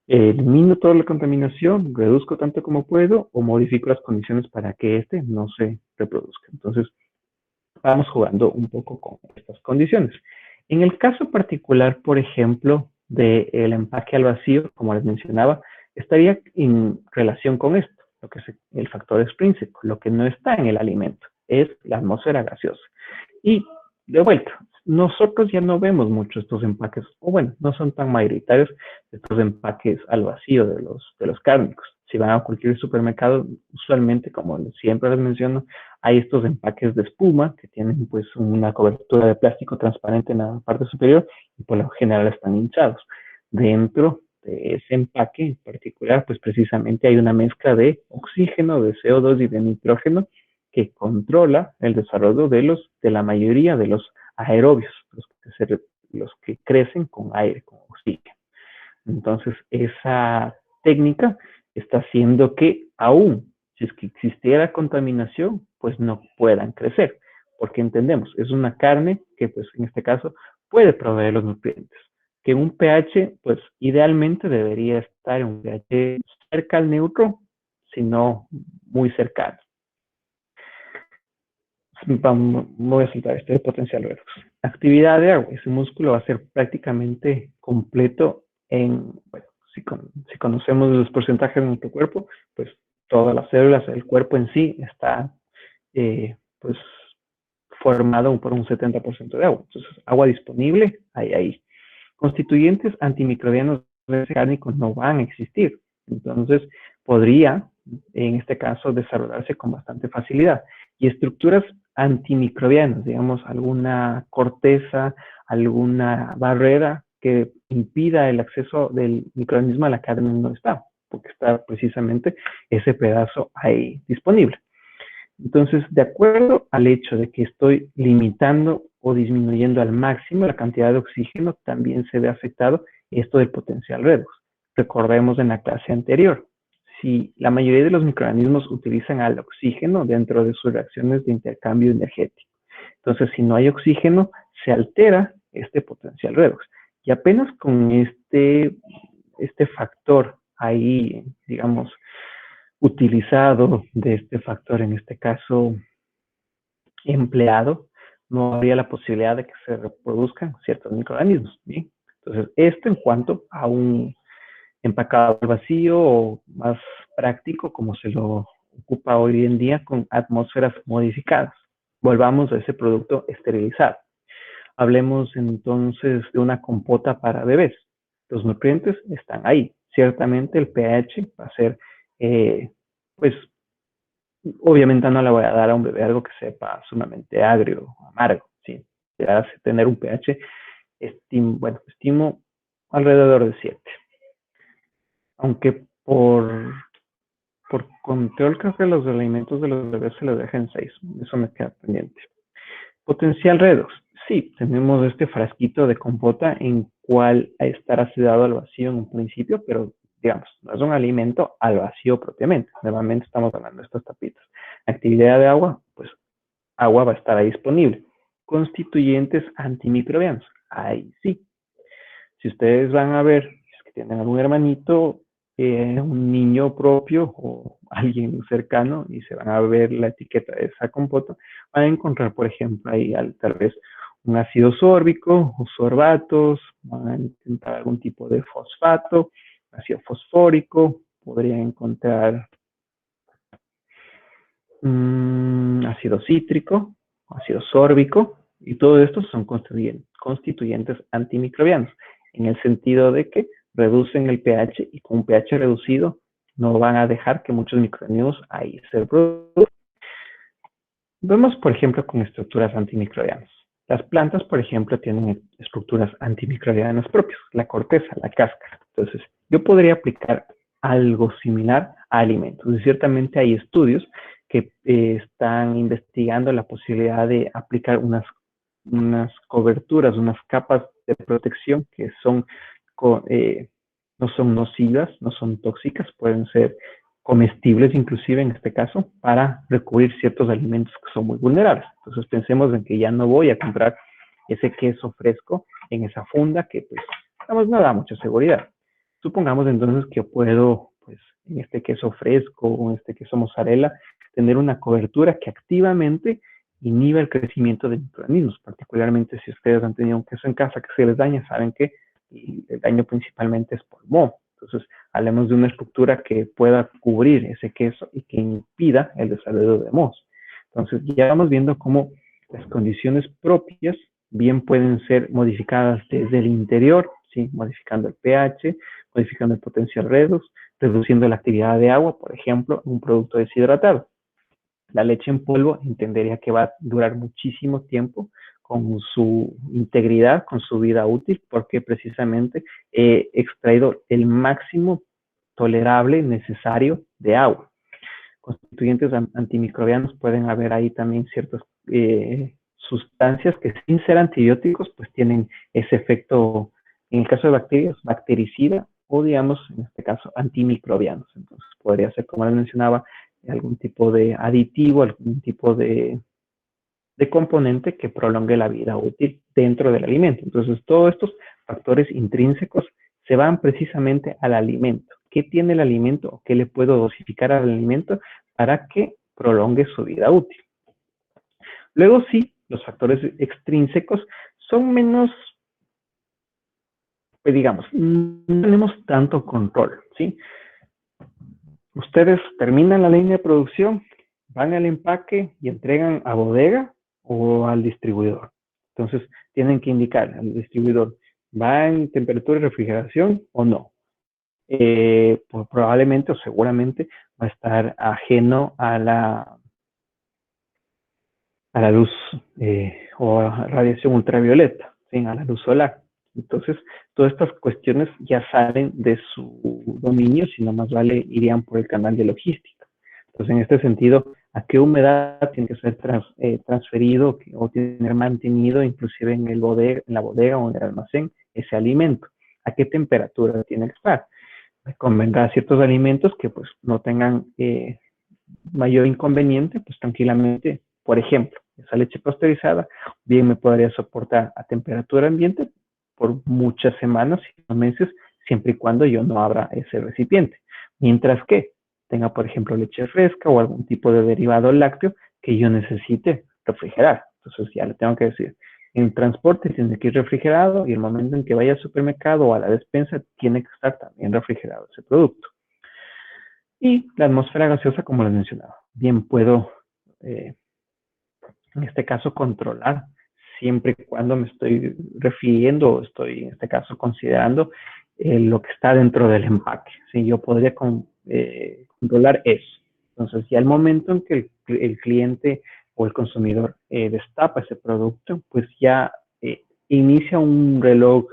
Elimino toda la contaminación, reduzco tanto como puedo o modifico las condiciones para que este no se reproduzca. Entonces, vamos jugando un poco con estas condiciones. En el caso particular, por ejemplo, del empaque al vacío, como les mencionaba, estaría en relación con esto, lo que es el factor extrínseco. Lo que no está en el alimento es la atmósfera gaseosa. Y de vuelta, nosotros ya no vemos mucho estos empaques, o bueno, no son tan mayoritarios estos empaques al vacío de los cárnicos. Si van a cualquier supermercado, usualmente, como siempre les menciono, hay estos empaques de espuma que tienen pues una cobertura de plástico transparente en la parte superior y por lo general están hinchados. Dentro de ese empaque en particular, pues precisamente hay una mezcla de oxígeno, de CO2 y de nitrógeno que controla el desarrollo de la mayoría de los aerobios, los que crecen con aire, con oxígeno. Entonces, esa técnica está haciendo que aún si es que existiera contaminación, pues no puedan crecer, porque entendemos, es una carne que pues en este caso puede proveer los nutrientes, que un pH pues idealmente debería estar en un pH cerca al neutro, sino muy cercano. voy a saltar este de potencial redox. Actividad de agua. Ese músculo va a ser prácticamente completo bueno, si conocemos los porcentajes de nuestro cuerpo, pues todas las células del cuerpo en sí está pues formado por un 70% de agua. Entonces, agua disponible hay ahí. Constituyentes antimicrobianos de ese cárnico no van a existir. Entonces, podría, en este caso, desarrollarse con bastante facilidad. Y estructuras antimicrobianas, digamos, alguna corteza, alguna barrera que impida el acceso del microorganismo a la carne no está, porque está precisamente ese pedazo ahí disponible. Entonces, de acuerdo al hecho de que estoy limitando o disminuyendo al máximo la cantidad de oxígeno, también se ve afectado esto del potencial redox. Recordemos en la clase anterior, si la mayoría de los microorganismos utilizan al oxígeno dentro de sus reacciones de intercambio energético. Entonces, si no hay oxígeno, se altera este potencial redox. Y apenas con este factor ahí, digamos, utilizado de este factor, en este caso empleado, no habría la posibilidad de que se reproduzcan ciertos microorganismos. ¿Bien? Entonces, esto en cuanto a un empacado al vacío o más práctico, como se lo ocupa hoy en día con atmósferas modificadas. Volvamos a ese producto esterilizado. Hablemos entonces de una compota para bebés. Los nutrientes están ahí. Ciertamente el pH va a ser, pues, obviamente no le voy a dar a un bebé algo que sepa sumamente agrio, amargo, ¿sí? Debe tener un pH, estimo alrededor de 7. Aunque por control creo que los alimentos de los bebés se los dejan 6. Eso me queda pendiente. Potencial redox. Sí, tenemos este frasquito de compota en cual estará sedado al vacío en un principio, pero digamos, no es un alimento al vacío propiamente. Normalmente estamos hablando de estas tapitas. Actividad de agua, pues agua va a estar ahí disponible. Constituyentes antimicrobianos. Ahí sí. Si ustedes van a ver, es que tienen algún hermanito, un niño propio o alguien cercano y se van a ver la etiqueta de esa compota, van a encontrar, por ejemplo, ahí tal vez un ácido sórbico o sorbatos, van a intentar algún tipo de fosfato, ácido fosfórico, podrían encontrar ácido cítrico, ácido sórbico, y todo esto son constituyentes antimicrobianos, en el sentido de que reducen el pH y con un pH reducido no van a dejar que muchos microorganismos ahí se reproduzcan. Vemos, por ejemplo, con estructuras antimicrobianas. Las plantas, por ejemplo, tienen estructuras antimicrobianas propias, la corteza, la cáscara. Entonces, yo podría aplicar algo similar a alimentos. Y ciertamente hay estudios que están investigando la posibilidad de aplicar unas coberturas, unas capas de protección que son no son nocivas, no son tóxicas, pueden ser comestibles inclusive en este caso, para recubrir ciertos alimentos que son muy vulnerables. Entonces pensemos en que ya no voy a comprar ese queso fresco en esa funda que pues digamos, no da mucha seguridad. Supongamos entonces que puedo, pues en este queso fresco o en este queso mozzarella, tener una cobertura que activamente inhibe el crecimiento de microorganismos, particularmente si ustedes han tenido un queso en casa que se les daña, saben que el daño principalmente es por moho. Entonces, hablemos de una estructura que pueda cubrir ese queso y que impida el desarrollo de mohos. Entonces, ya vamos viendo cómo las condiciones propias bien pueden ser modificadas desde el interior, ¿sí? Modificando el pH, modificando el potencial redox, reduciendo la actividad de agua, por ejemplo, en un producto deshidratado. La leche en polvo entendería que va a durar muchísimo tiempo con su integridad, con su vida útil, porque precisamente he extraído el máximo tolerable necesario de agua. Constituyentes antimicrobianos pueden haber ahí también ciertas sustancias que sin ser antibióticos pues tienen ese efecto, en el caso de bacterias, bactericida o digamos en este caso antimicrobianos. Entonces podría ser, como les mencionaba, algún tipo de aditivo, algún tipo de componente que prolongue la vida útil dentro del alimento. Entonces, todos estos factores intrínsecos se van precisamente al alimento. ¿Qué tiene el alimento o qué le puedo dosificar al alimento para que prolongue su vida útil? Luego sí, los factores extrínsecos son menos, pues digamos, no tenemos tanto control, ¿sí? Ustedes terminan la línea de producción, van al empaque y entregan a bodega o al distribuidor. Entonces, tienen que indicar al distribuidor, ¿va en temperatura de refrigeración o no? Pues probablemente o seguramente va a estar ajeno a la luz o a radiación ultravioleta, ¿sí? A la luz solar. Entonces, todas estas cuestiones ya salen de su dominio, si no más vale irían por el canal de logística. Entonces, en este sentido, ¿a qué humedad tiene que ser transferido o tener mantenido inclusive en la bodega o en el almacén ese alimento? ¿A qué temperatura tiene que estar? Convendrá ciertos alimentos que pues no tengan mayor inconveniente, pues tranquilamente, por ejemplo, esa leche pasteurizada bien me podría soportar a temperatura ambiente por muchas semanas y meses, siempre y cuando yo no abra ese recipiente. Mientras que tenga, por ejemplo, leche fresca o algún tipo de derivado lácteo que yo necesite refrigerar. Entonces ya le tengo que decir, en transporte tiene que ir refrigerado y el momento en que vaya al supermercado o a la despensa tiene que estar también refrigerado ese producto. Y la atmósfera gaseosa, como les mencionaba, bien puedo, en este caso, controlar siempre y cuando me estoy refiriendo o estoy, en este caso, considerando lo que está dentro del empaque. ¿Sí? Yo podría controlar eso. Entonces, ya el momento en que el cliente o el consumidor destapa ese producto, pues ya inicia un reloj,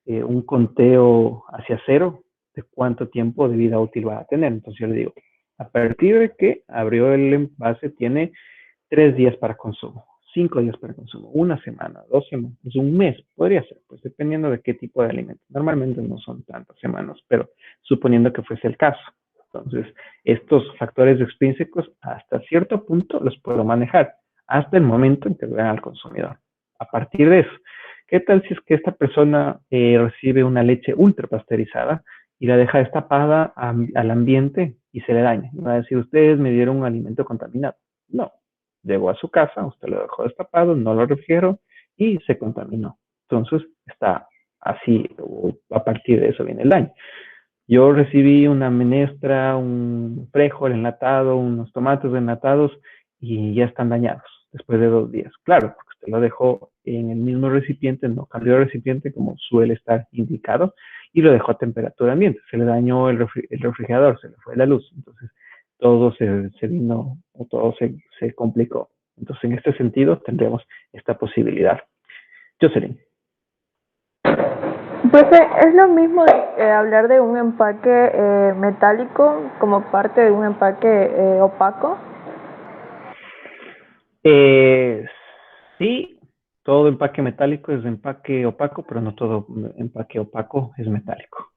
un conteo hacia cero de cuánto tiempo de vida útil va a tener. Entonces yo le digo, a partir de que abrió el envase, tiene 3 días para consumo, 5 días para consumo, una semana, 2 semanas, un mes, podría ser, pues dependiendo de qué tipo de alimento. Normalmente no son tantas semanas, pero suponiendo que fuese el caso. Entonces, estos factores extrínsecos hasta cierto punto los puedo manejar, hasta el momento en que vean al consumidor. A partir de eso, ¿qué tal si es que esta persona recibe una leche ultra pasteurizada y la deja destapada al ambiente y se le daña? Y va a decir, ustedes me dieron un alimento contaminado. No, llegó a su casa, usted lo dejó destapado, no lo refrigeró y se contaminó. Entonces, está así, a partir de eso viene el daño. Yo recibí una menestra, un frijol enlatado, unos tomates enlatados y ya están dañados después de 2 días. Claro, porque usted lo dejó en el mismo recipiente, no cambió el recipiente como suele estar indicado y lo dejó a temperatura ambiente. Se le dañó el refrigerador, se le fue la luz. Entonces, todo se vino o todo se complicó. Entonces, en este sentido, tendremos esta posibilidad. Jocelyn. Profe, ¿es lo mismo hablar de un empaque metálico como parte de un empaque opaco? Sí, todo empaque metálico es empaque opaco, pero no todo empaque opaco es metálico.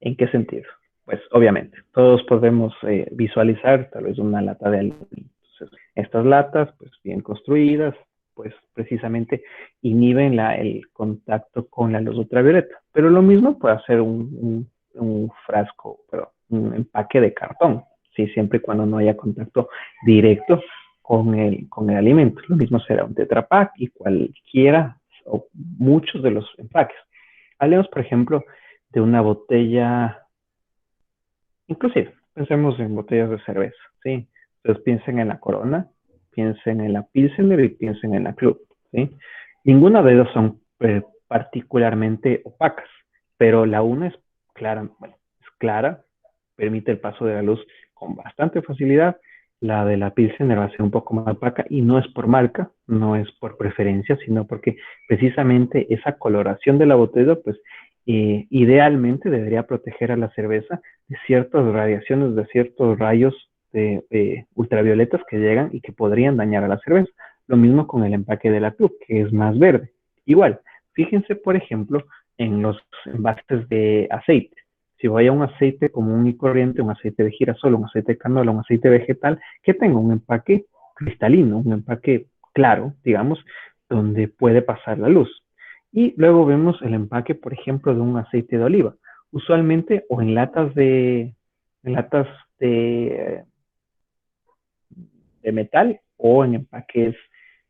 ¿En qué sentido? Pues obviamente, todos podemos visualizar tal vez una lata de aluminio. Entonces, estas latas, pues bien construidas, pues precisamente inhiben el contacto con la luz ultravioleta. Pero lo mismo puede hacer un frasco, pero un empaque de cartón, ¿sí? Siempre y cuando no haya contacto directo con el alimento. Lo mismo será un Tetra Pak y cualquiera o muchos de los empaques. Hablemos, por ejemplo, de una botella, inclusive, pensemos en botellas de cerveza, ¿sí? Entonces piensen en la Corona, piensen en la Pilsener y piensen en la Club, ¿sí? Ninguna de ellas son particularmente opacas, pero la una es clara, bueno, es clara, permite el paso de la luz con bastante facilidad. La de la Pilsener va a ser un poco más opaca y no es por marca, no es por preferencia, sino porque precisamente esa coloración de la botella, pues idealmente debería proteger a la cerveza de ciertas radiaciones, de ciertos rayos de ultravioletas que llegan y que podrían dañar a la cerveza. Lo mismo con el empaque de la Club, que es más verde. Igual, fíjense, por ejemplo, en los envases de aceite. Si voy a un aceite común y corriente, un aceite de girasol, un aceite de canola, un aceite vegetal, que tenga un empaque cristalino, un empaque claro, digamos, donde puede pasar la luz. Y luego vemos el empaque, por ejemplo, de un aceite de oliva. Usualmente o en latas de, de metal o en empaques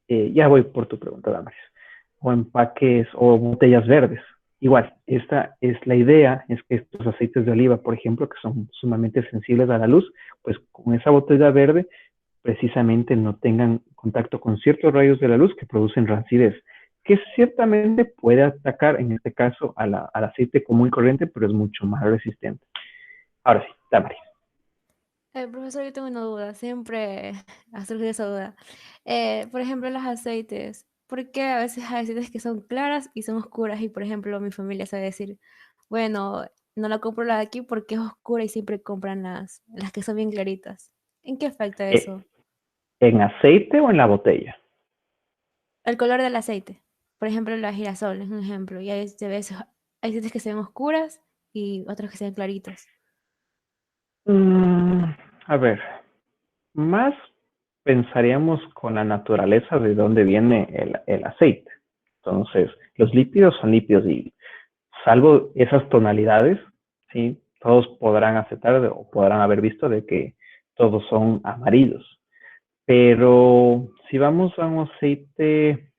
ya voy por tu pregunta, Damaris. O empaques o botellas verdes. Igual, esta es la idea, es que estos aceites de oliva, por ejemplo, que son sumamente sensibles a la luz, pues con esa botella verde precisamente no tengan contacto con ciertos rayos de la luz que producen rancidez, que ciertamente puede atacar, en este caso, al aceite común y corriente, pero es mucho más resistente. Ahora sí, Damaris. Profesor, yo tengo una duda, siempre ha surgido esa duda. Por ejemplo, los aceites, ¿por qué a veces hay aceites que son claras y son oscuras? Y por ejemplo, mi familia sabe decir, bueno, no la compro la de aquí porque es oscura y siempre compran las que son bien claritas. ¿En qué afecta eso? ¿En aceite o en la botella? El color del aceite. Por ejemplo, la girasol es un ejemplo. Y hay veces, hay aceites que se ven oscuras y otros que se ven claritos. Mm, a ver, más pensaríamos con la naturaleza de dónde viene el aceite. Entonces, los lípidos son lípidos y salvo esas tonalidades, ¿sí? Todos podrán aceptar o podrán haber visto de que todos son amarillos. Pero si vamos a un aceite,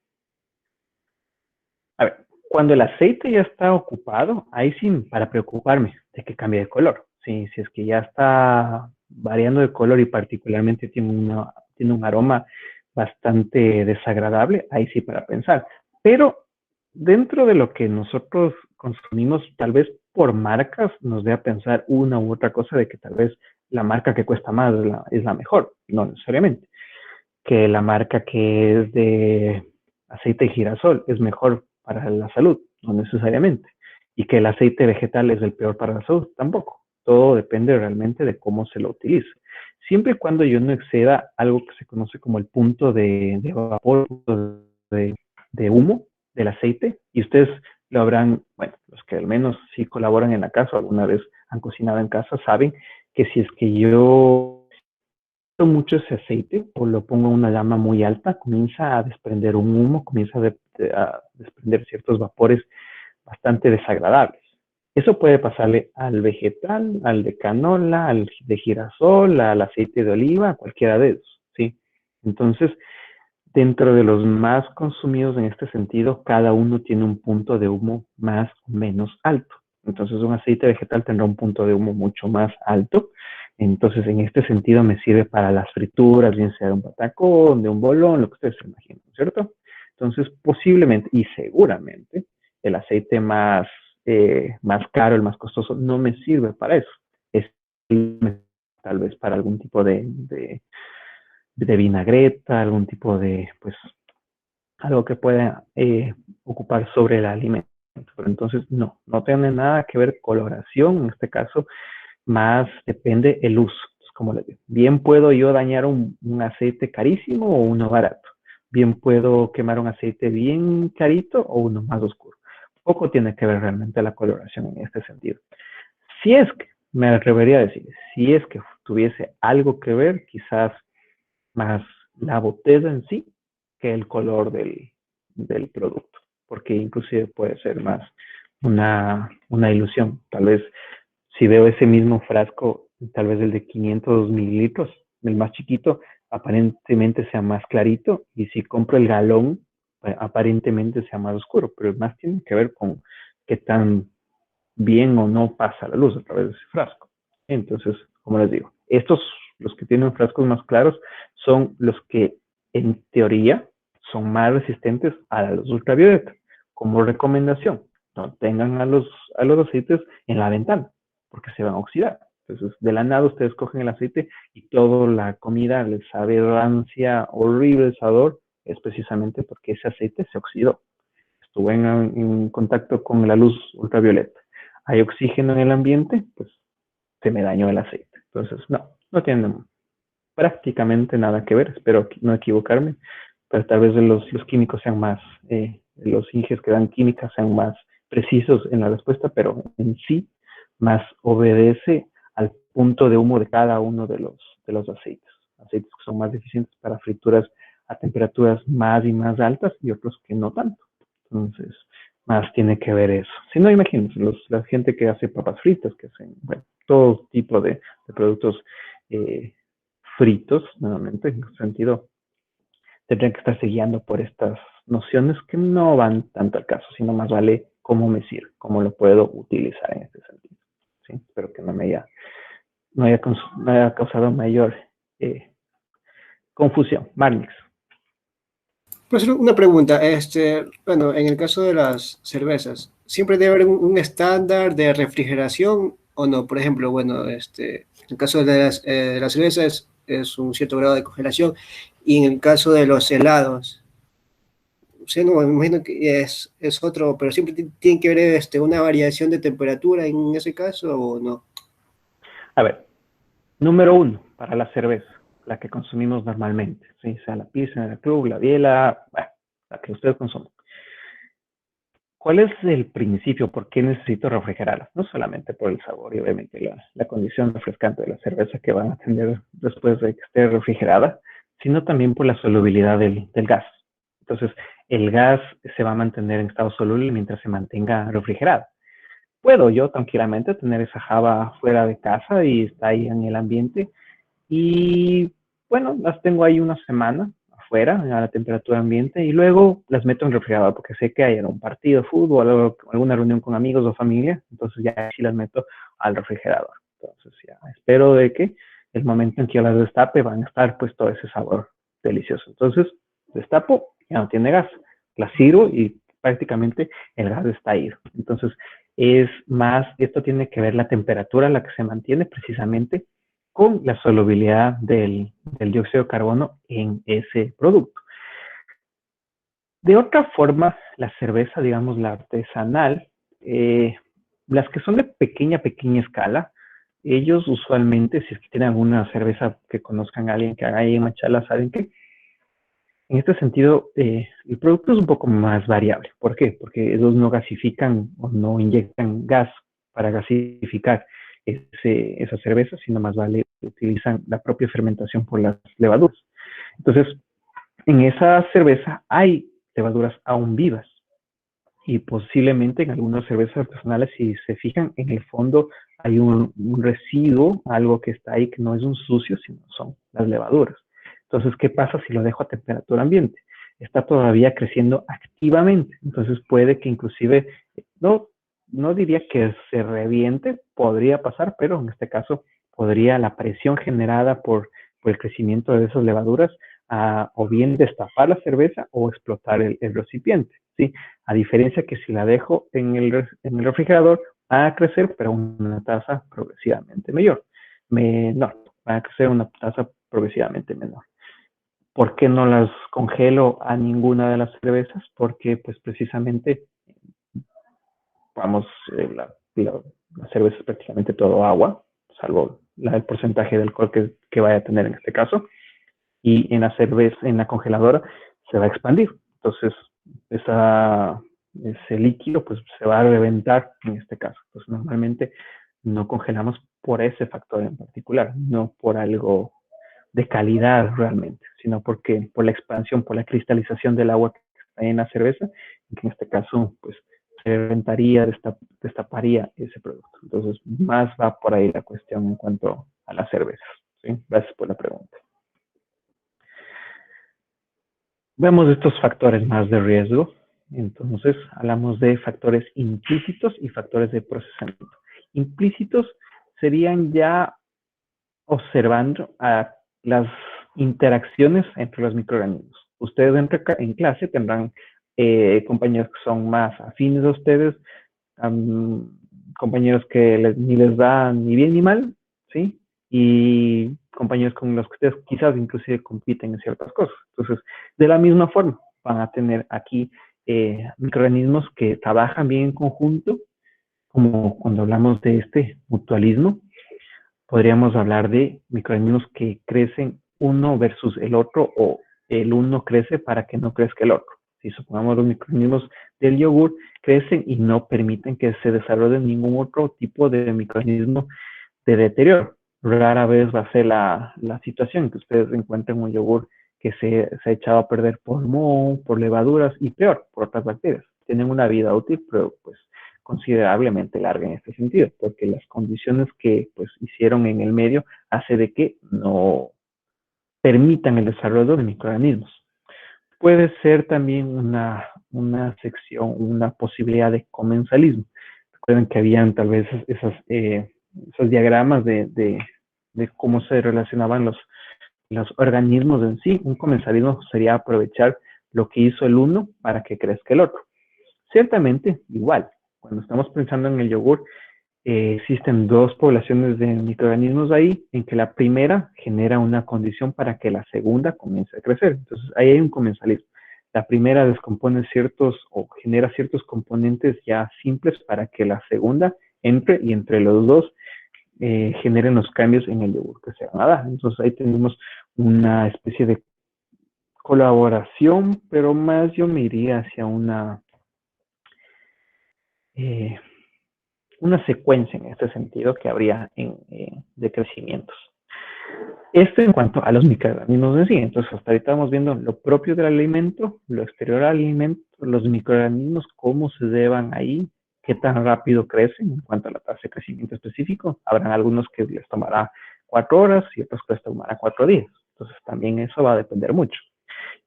a ver, cuando el aceite ya está ocupado, ahí sí para preocuparme de que cambie de color. Sí, si es que ya está variando de color y particularmente tiene un aroma bastante desagradable, ahí sí para pensar. Pero dentro de lo que nosotros consumimos, tal vez por marcas nos dé a pensar una u otra cosa de que tal vez la marca que cuesta más es la mejor, no necesariamente. Que la marca que es de aceite de girasol es mejor para la salud, no necesariamente. Y que el aceite vegetal es el peor para la salud, tampoco. Todo depende realmente de cómo se lo utilice. Siempre y cuando yo no exceda algo que se conoce como el punto de vapor, de humo del aceite, y ustedes lo habrán, bueno, los que al menos sí colaboran en la casa o alguna vez han cocinado en casa, saben que si es que yo mucho ese aceite o lo pongo a una llama muy alta, comienza a desprender un humo, comienza a desprender ciertos vapores bastante desagradables. Eso puede pasarle al vegetal, al de canola, al de girasol, al aceite de oliva, a cualquiera de esos, ¿sí? Entonces, dentro de los más consumidos en este sentido, cada uno tiene un punto de humo más o menos alto. Entonces, un aceite vegetal tendrá un punto de humo mucho más alto. Entonces, en este sentido, me sirve para las frituras, bien sea de un patacón, de un bolón, lo que ustedes se imaginen, ¿cierto? Entonces, posiblemente y seguramente, el aceite más caro, el más costoso, no me sirve para eso. Es tal vez para algún tipo de vinagreta, algún tipo de, pues, algo que pueda ocupar sobre el alimento. Pero entonces, no tiene nada que ver coloración, en este caso, más depende el uso. Entonces, como les digo, bien puedo yo dañar un aceite carísimo o uno barato. Bien puedo quemar un aceite bien clarito o uno más oscuro. Poco tiene que ver realmente la coloración en este sentido. Si es que, me atrevería a decir, si es que tuviese algo que ver, quizás más la botella en sí que el color del producto, porque inclusive puede ser más una ilusión. Tal vez si veo ese mismo frasco, tal vez el de 500 mililitros, el más chiquito, aparentemente sea más clarito, y si compro el galón, aparentemente sea más oscuro, pero más tiene que ver con qué tan bien o no pasa la luz a través de ese frasco. Entonces, como les digo, estos, los que tienen frascos más claros, son los que en teoría son más resistentes a la luz ultravioleta. Como recomendación, no tengan a los aceites en la ventana, porque se van a oxidar. Entonces, de la nada ustedes cogen el aceite y toda la comida les sabe rancia, horrible el sabor, es precisamente porque ese aceite se oxidó. Estuvo en contacto con la luz ultravioleta. Hay oxígeno en el ambiente, pues se me dañó el aceite. Entonces, no tiene prácticamente nada que ver. Espero no equivocarme, pero tal vez los químicos sean más, los inges que dan química sean más precisos en la respuesta, pero en sí más obedece al punto de humo de cada uno de los aceites. Aceites que son más eficientes para frituras a temperaturas más y más altas y otros que no tanto. Entonces, más tiene que ver eso. Si no, imagínense, la gente que hace papas fritas, que hacen, bueno, todo tipo de productos fritos, nuevamente, en sentido tendrían que estarse guiando por estas nociones que no van tanto al caso, sino más vale cómo me sirve, cómo lo puedo utilizar en este sentido. ¿Sí? Espero que no haya causado mayor confusión. Marlix. Pues una pregunta, bueno, en el caso de las cervezas, ¿siempre debe haber un estándar de refrigeración o no? Por ejemplo, bueno, en el caso de las cervezas es un cierto grado de congelación y en el caso de los helados, o sea, no, me imagino que es otro, pero siempre tiene que haber una variación de temperatura en ese caso o no. A ver, número 1, para la cerveza, la que consumimos normalmente, ¿sí? Sea la Pilsner, la Krug, la Biela, bueno, la que ustedes consumen. ¿Cuál es el principio? ¿Por qué necesito refrigerarla? No solamente por el sabor y obviamente la condición refrescante de la cerveza que van a tener después de que esté refrigerada, sino también por la solubilidad del gas. Entonces, el gas se va a mantener en estado soluble mientras se mantenga refrigerada. Puedo yo tranquilamente tener esa java fuera de casa y está ahí en el ambiente y bueno, las tengo ahí una semana afuera a la temperatura ambiente y luego las meto en el refrigerador porque sé que hay un partido de fútbol o alguna reunión con amigos o familia, entonces ya sí las meto al refrigerador. Entonces ya espero de que el momento en que yo las destape van a estar pues todo ese sabor delicioso. Entonces destapo, ya no tiene gas, las sirvo y prácticamente el gas está ahí. Entonces es más, esto tiene que ver la temperatura a la que se mantiene precisamente con la solubilidad del dióxido de carbono en ese producto. De otra forma, la cerveza, digamos, la artesanal, las que son de pequeña escala, ellos usualmente, si es que tienen alguna cerveza que conozcan a alguien que haga ahí en Machala, saben que en este sentido el producto es un poco más variable. ¿Por qué? Porque ellos no gasifican o no inyectan gas para gasificar esa cerveza, sino más vale utilizan la propia fermentación por las levaduras. Entonces, en esa cerveza hay levaduras aún vivas y posiblemente en algunas cervezas artesanales, si se fijan, en el fondo hay un residuo, algo que está ahí que no es un sucio, sino son las levaduras. Entonces, ¿qué pasa si lo dejo a temperatura ambiente? Está todavía creciendo activamente, entonces puede que inclusive, no diría que se reviente, podría pasar, pero en este caso podría la presión generada por el crecimiento de esas levaduras o bien destapar la cerveza o explotar el recipiente, ¿sí? A diferencia que si la dejo en el refrigerador, va a crecer, pero a una tasa progresivamente menor, va a crecer a una tasa progresivamente menor. ¿Por qué no las congelo a ninguna de las cervezas? Porque pues precisamente, vamos, la cerveza es prácticamente todo agua, salvo el porcentaje de alcohol que vaya a tener en este caso. Y en la cerveza, en la congeladora, se va a expandir. Entonces, ese líquido pues se va a reventar en este caso. Entonces, normalmente no congelamos por ese factor en particular, no por algo de calidad realmente, sino porque por la expansión, por la cristalización del agua que está en la cerveza, que en este caso pues se reventaría, destaparía ese producto. Entonces, más va por ahí la cuestión en cuanto a las cervezas. ¿Sí? Gracias por la pregunta. Vemos estos factores más de riesgo. Entonces, hablamos de factores implícitos y factores de procesamiento. Implícitos serían ya observando a las interacciones entre los microorganismos. Ustedes en clase tendrán compañeros que son más afines a ustedes, compañeros que ni les da ni bien ni mal, ¿sí? Y compañeros con los que ustedes quizás inclusive compiten en ciertas cosas. Entonces, de la misma forma, van a tener aquí microorganismos que trabajan bien en conjunto, como cuando hablamos de este mutualismo, podríamos hablar de microorganismos que crecen uno versus el otro o el uno crece para que no crezca el otro. Si supongamos los microorganismos del yogur crecen y no permiten que se desarrolle ningún otro tipo de microorganismo de deterioro. Rara vez va a ser la situación que ustedes encuentren un yogur que se ha echado a perder por moho, por levaduras y peor, por otras bacterias. Tienen una vida útil, pero pues considerablemente larga en este sentido, porque las condiciones que pues hicieron en el medio hace de que no permitan el desarrollo de microorganismos. Puede ser también una sección, una posibilidad de comensalismo. Recuerden que habían tal vez esos diagramas de cómo se relacionaban los organismos en sí. Un comensalismo sería aprovechar lo que hizo el uno para que crezca el otro. Ciertamente, igual, cuando estamos pensando en el yogur, existen dos poblaciones de microorganismos ahí, en que la primera genera una condición para que la segunda comience a crecer. Entonces, ahí hay un comensalismo. La primera descompone ciertos o genera ciertos componentes ya simples para que la segunda entre y entre los dos generen los cambios en el yogur que se van a dar. Entonces, ahí tenemos una especie de colaboración, pero más yo me iría hacia eh, una secuencia en este sentido que habría de crecimientos. Esto en cuanto a los microorganismos en sí. Entonces, hasta ahorita estamos viendo lo propio del alimento, lo exterior al alimento, los microorganismos, cómo se llevan ahí, qué tan rápido crecen en cuanto a la tasa de crecimiento específico. Habrán algunos que les tomará 4 horas y otros que les tomará 4 días. Entonces, también eso va a depender mucho.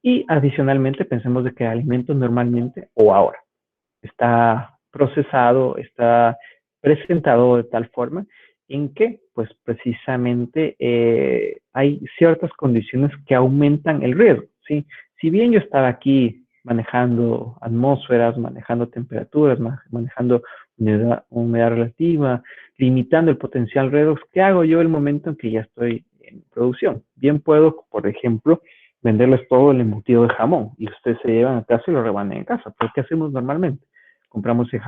Y adicionalmente, pensemos de que el alimento normalmente, o ahora, está procesado, está presentado de tal forma en que, pues precisamente, hay ciertas condiciones que aumentan el riesgo, ¿sí? Si bien yo estaba aquí manejando atmósferas, manejando temperaturas, manejando humedad relativa, limitando el potencial redox, ¿qué hago yo el momento en que ya estoy en producción? Bien puedo, por ejemplo, venderles todo el embutido de jamón y ustedes se llevan a casa y lo rebanan en casa. ¿Pero qué hacemos normalmente? Compramos ese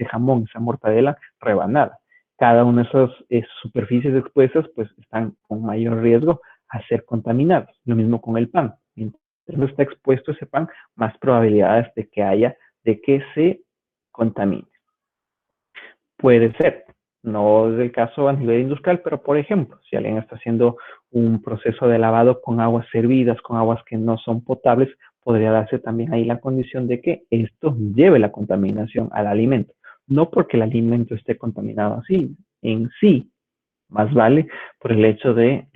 jamón, esa mortadela rebanada. Cada una de esas superficies expuestas pues están con mayor riesgo a ser contaminadas. Lo mismo con el pan. Mientras no está expuesto ese pan, más probabilidades de que haya, de que se contamine. Puede ser, no es el caso a nivel industrial, pero por ejemplo, si alguien está haciendo un proceso de lavado con aguas servidas, con aguas que no son potables, podría darse también ahí la condición de que esto lleve la contaminación al alimento. No porque el alimento esté contaminado así en sí, más vale por el hecho de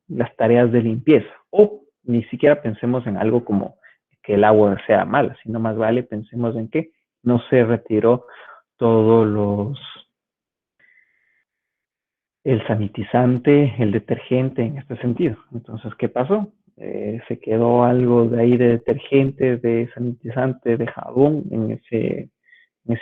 las tareas de limpieza. O ni siquiera pensemos en algo como que el agua sea mala, sino más vale pensemos en que no se retiró todos el sanitizante, el detergente en este sentido. Entonces, ¿qué pasó? Se quedó algo de ahí de detergente, de sanitizante, de jabón en ese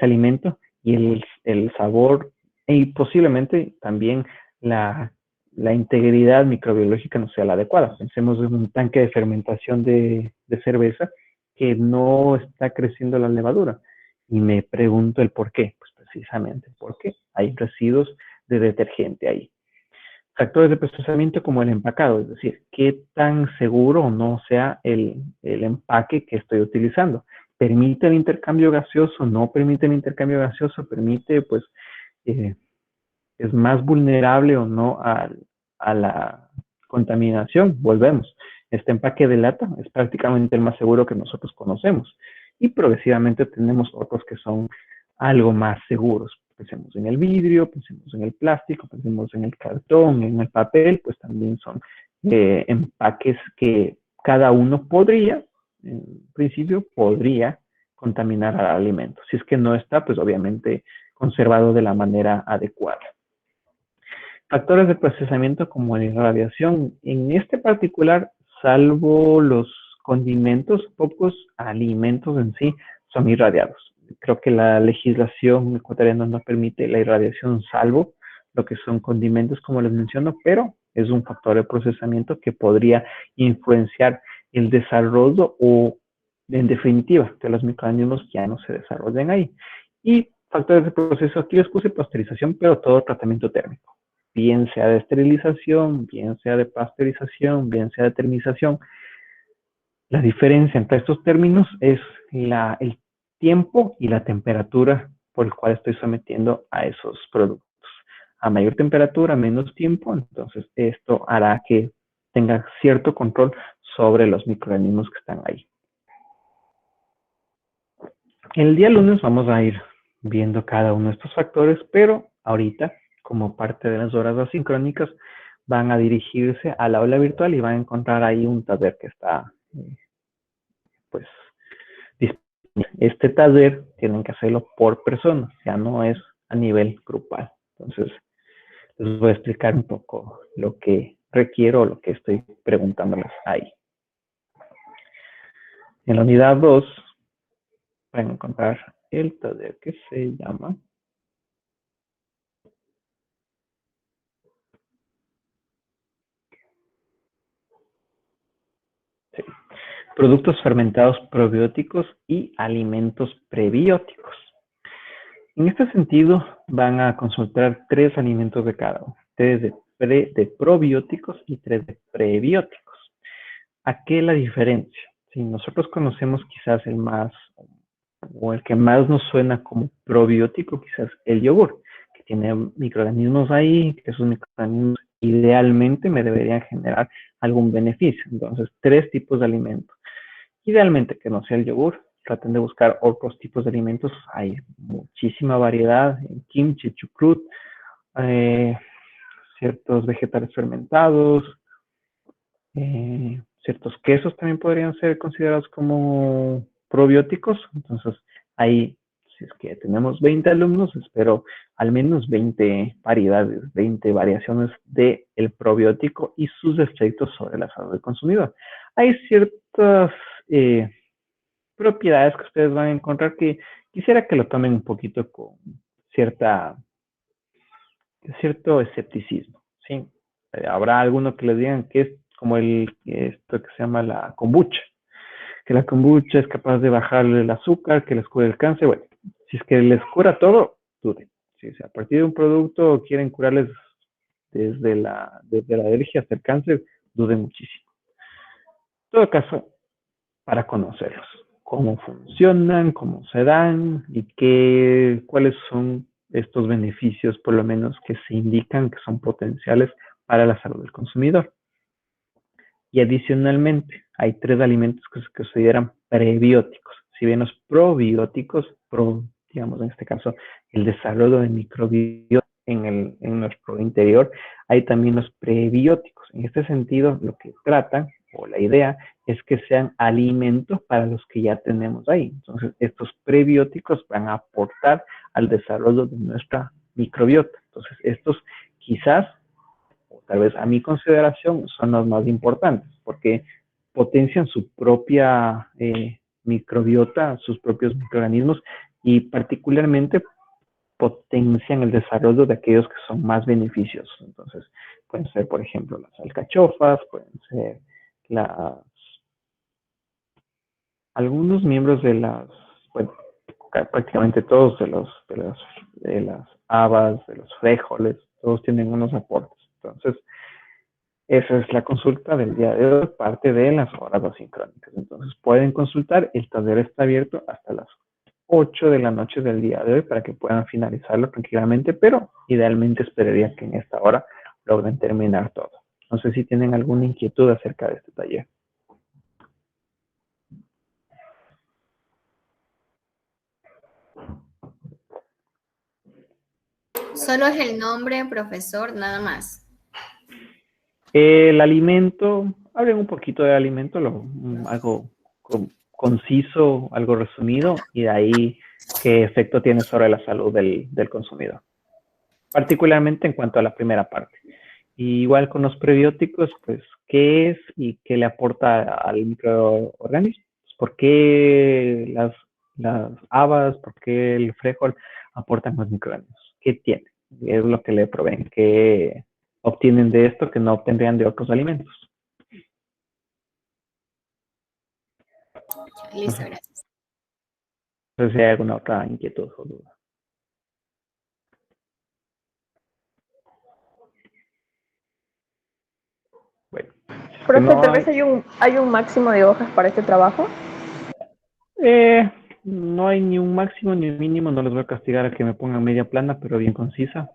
alimento y el sabor y posiblemente también la integridad microbiológica no sea la adecuada. Pensemos en un tanque de fermentación de cerveza que no está creciendo la levadura. Y me pregunto el por qué. Pues precisamente porque hay residuos de detergente ahí. Factores de procesamiento como el empacado, es decir, qué tan seguro o no sea el empaque que estoy utilizando. ¿Permite el intercambio gaseoso? ¿No permite el intercambio gaseoso? ¿Permite, pues, es más vulnerable o no a la contaminación? Volvemos. Este empaque de lata es prácticamente el más seguro que nosotros conocemos. Y progresivamente tenemos otros que son algo más seguros. Pensemos en el vidrio, pensemos en el plástico, pensemos en el cartón, en el papel, pues también son empaques que cada uno podría, en principio, podría contaminar al alimento. Si es que no está, pues obviamente conservado de la manera adecuada. Factores de procesamiento como la irradiación. En este particular, salvo los condimentos, pocos alimentos en sí son irradiados. Creo que la legislación ecuatoriana no permite la irradiación salvo lo que son condimentos, como les menciono, pero es un factor de procesamiento que podría influenciar el desarrollo o, en definitiva, que los microorganismos ya no se desarrollen ahí. Y factores de proceso, aquí les puse pasteurización, pero todo tratamiento térmico. Bien sea de esterilización, bien sea de pasteurización, bien sea de termización. La diferencia entre estos términos es el tiempo y la temperatura por el cual estoy sometiendo a esos productos. A mayor temperatura, menos tiempo, entonces esto hará que tenga cierto control sobre los microorganismos que están ahí. El día lunes vamos a ir viendo cada uno de estos factores, pero ahorita, como parte de las horas asincrónicas, van a dirigirse al aula virtual y van a encontrar ahí un taller que está pues, este taller tienen que hacerlo por persona, ya no es a nivel grupal. Entonces, les voy a explicar un poco lo que requiero, lo que estoy preguntándoles ahí. En la unidad 2 van a encontrar el taller que se llama Productos fermentados probióticos y alimentos prebióticos. En este sentido, van a consultar 3 alimentos de cada uno, 3 de probióticos y 3 de prebióticos. ¿A qué la diferencia? Si nosotros conocemos quizás el más, o el que más nos suena como probiótico, quizás el yogur, que tiene microorganismos ahí, que esos microorganismos idealmente me deberían generar algún beneficio. Entonces, 3 tipos de alimentos. Idealmente que no sea el yogur, traten de buscar otros tipos de alimentos. Hay muchísima variedad en kimchi, chucrut, ciertos vegetales fermentados, ciertos quesos también podrían ser considerados como probióticos. Entonces, ahí, si es que tenemos 20 alumnos, espero al menos 20 variedades, 20 variaciones del probiótico y sus efectos sobre la salud del consumidor. Hay ciertas propiedades que ustedes van a encontrar que quisiera que lo tomen un poquito con cierto escepticismo, ¿sí? Habrá alguno que les digan que es como esto que se llama la kombucha, que la kombucha es capaz de bajarle el azúcar, que les cura el cáncer. Bueno, si es que les cura todo, duden. Si a partir de un producto quieren curarles desde la alergia hasta el cáncer, duden muchísimo. En todo caso, para conocerlos, cómo funcionan, cómo se dan y cuáles son estos beneficios, por lo menos que se indican que son potenciales para la salud del consumidor. Y adicionalmente, hay 3 alimentos que se consideran prebióticos. Si bien los probióticos, digamos en este caso, el desarrollo de microbiota en nuestro interior, hay también los prebióticos. En este sentido, lo que tratan, o la idea, es que sean alimentos para los que ya tenemos ahí. Entonces, estos prebióticos van a aportar al desarrollo de nuestra microbiota. Entonces, estos quizás, o tal vez a mi consideración, son los más importantes, porque potencian su propia microbiota, sus propios microorganismos, y particularmente potencian el desarrollo de aquellos que son más beneficiosos. Entonces, pueden ser, por ejemplo, las alcachofas, pueden ser algunos miembros de bueno, prácticamente todos de las habas, de los frijoles, todos tienen unos aportes. Entonces, esa es la consulta del día de hoy, parte de las horas asincrónicas. Entonces, pueden consultar, el taller está abierto hasta las 8 de la noche del día de hoy para que puedan finalizarlo tranquilamente, pero idealmente esperaría que en esta hora logren terminar todo. No sé si tienen alguna inquietud acerca de este taller. Solo es el nombre, profesor, nada más. El alimento, hablen un poquito del alimento, algo conciso, algo resumido, y de ahí qué efecto tiene sobre la salud del consumidor. Particularmente en cuanto a la primera parte. Y igual con los prebióticos, pues, ¿qué es y qué le aporta al microorganismo? ¿Por qué las habas, por qué el frijol aportan los microorganismos? ¿Qué tiene? Es lo que le proveen, ¿qué obtienen de esto que no obtendrían de otros alimentos? Listo, gracias. No sé si hay alguna otra inquietud o duda. Bueno. Profe, No tal vez hay un máximo de hojas para este trabajo. No hay ni un máximo ni un mínimo, no les voy a castigar a que me pongan media plana, pero bien concisa.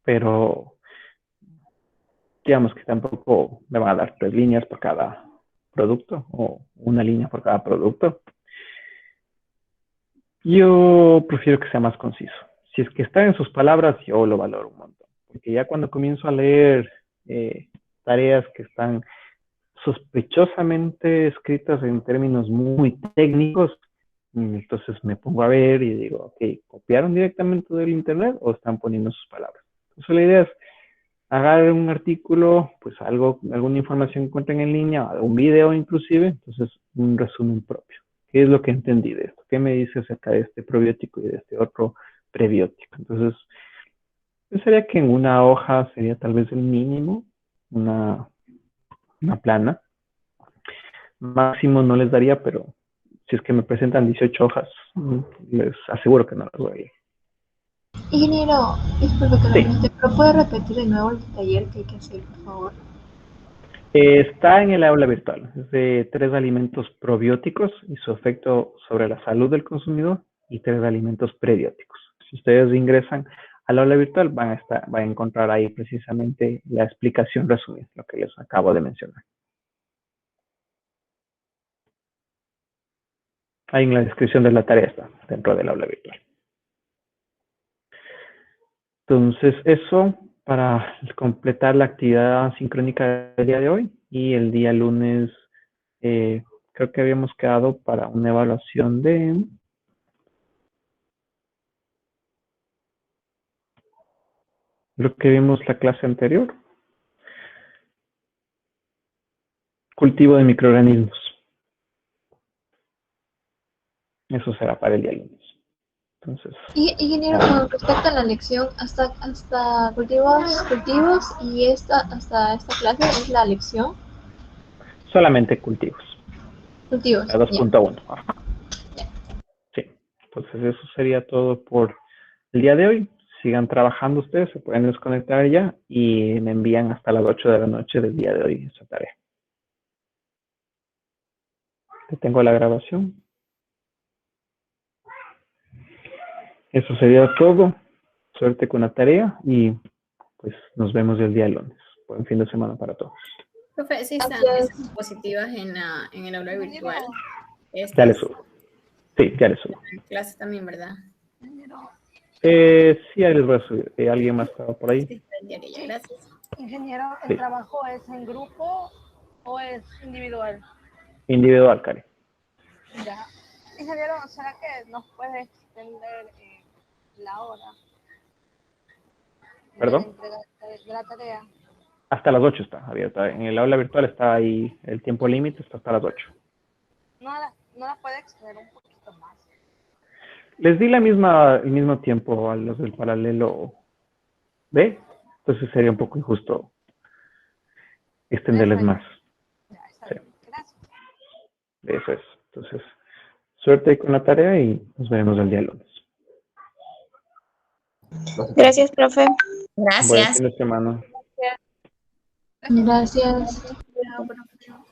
Pero digamos que tampoco me van a dar 3 líneas por cada producto o una línea por cada producto. Yo prefiero que sea más conciso. Si es que está en sus palabras, yo lo valoro un montón. Porque ya cuando comienzo a leer tareas que están sospechosamente escritas en términos muy técnicos. Entonces me pongo a ver y digo, ok, ¿copiaron directamente del internet o están poniendo sus palabras? Entonces la idea es agarrar un artículo, pues alguna información que encuentren en línea, un video inclusive, entonces un resumen propio. ¿Qué es lo que entendí de esto? ¿Qué me dice acerca de este probiótico y de este otro prebiótico? Entonces, pensaría que en una hoja sería tal vez el mínimo, una plana. Máximo no les daría, pero si es que me presentan 18 hojas, les aseguro que no las voy a leer. Ingeniero, disculpe que lo Sí. pregunte, pero ¿puede repetir de nuevo el taller que hay que hacer, por favor? Está en el aula virtual. Es de 3 alimentos probióticos y su efecto sobre la salud del consumidor y 3 alimentos prebióticos. Si ustedes ingresan al aula virtual, van a encontrar ahí precisamente la explicación resumida, lo que les acabo de mencionar. Ahí en la descripción de la tarea está, dentro del aula virtual. Entonces, eso para completar la actividad sincrónica del día de hoy. Y el día lunes, creo que habíamos quedado para una evaluación de... lo que vimos la clase anterior. Cultivo de microorganismos. Eso será para el día lunes. Entonces, Y ingeniero, con respecto a la lección, hasta cultivos y hasta esta clase es la lección. solamente cultivos. Cultivos, La 2.1. Sí. Entonces, eso sería todo por el día de hoy. Sigan trabajando ustedes, se pueden desconectar ya y me envían hasta las 8 de la noche del día de hoy esa tarea. Tengo la grabación. Eso sería todo. Suerte con la tarea y pues nos vemos el día lunes. Buen fin de semana para todos. Profe, sí están esas diapositivas en el aula virtual. Ya les subo. Sí, ya les subo. En clase también, ¿verdad? Sí, ya les voy a subir. ¿Alguien más estaba por ahí? Sí, gracias. Ingeniero, ¿el Sí. trabajo es en grupo o es individual? Individual, Cari. Ya. Ingeniero, ¿será que nos puede extender la hora? ¿Perdón? De la entrega de la tarea. Hasta las 8 está abierta. En el aula virtual está ahí el tiempo límite, está hasta las 8. ¿No la puede extender un poquito más? Les di el mismo tiempo a los del paralelo B, entonces sería un poco injusto extenderles más. Ya, está Sí. bien. Gracias. Eso es. Entonces, suerte con la tarea y nos veremos el día lunes. Gracias, profe. Buen fin de semana. Gracias. Chao, profe.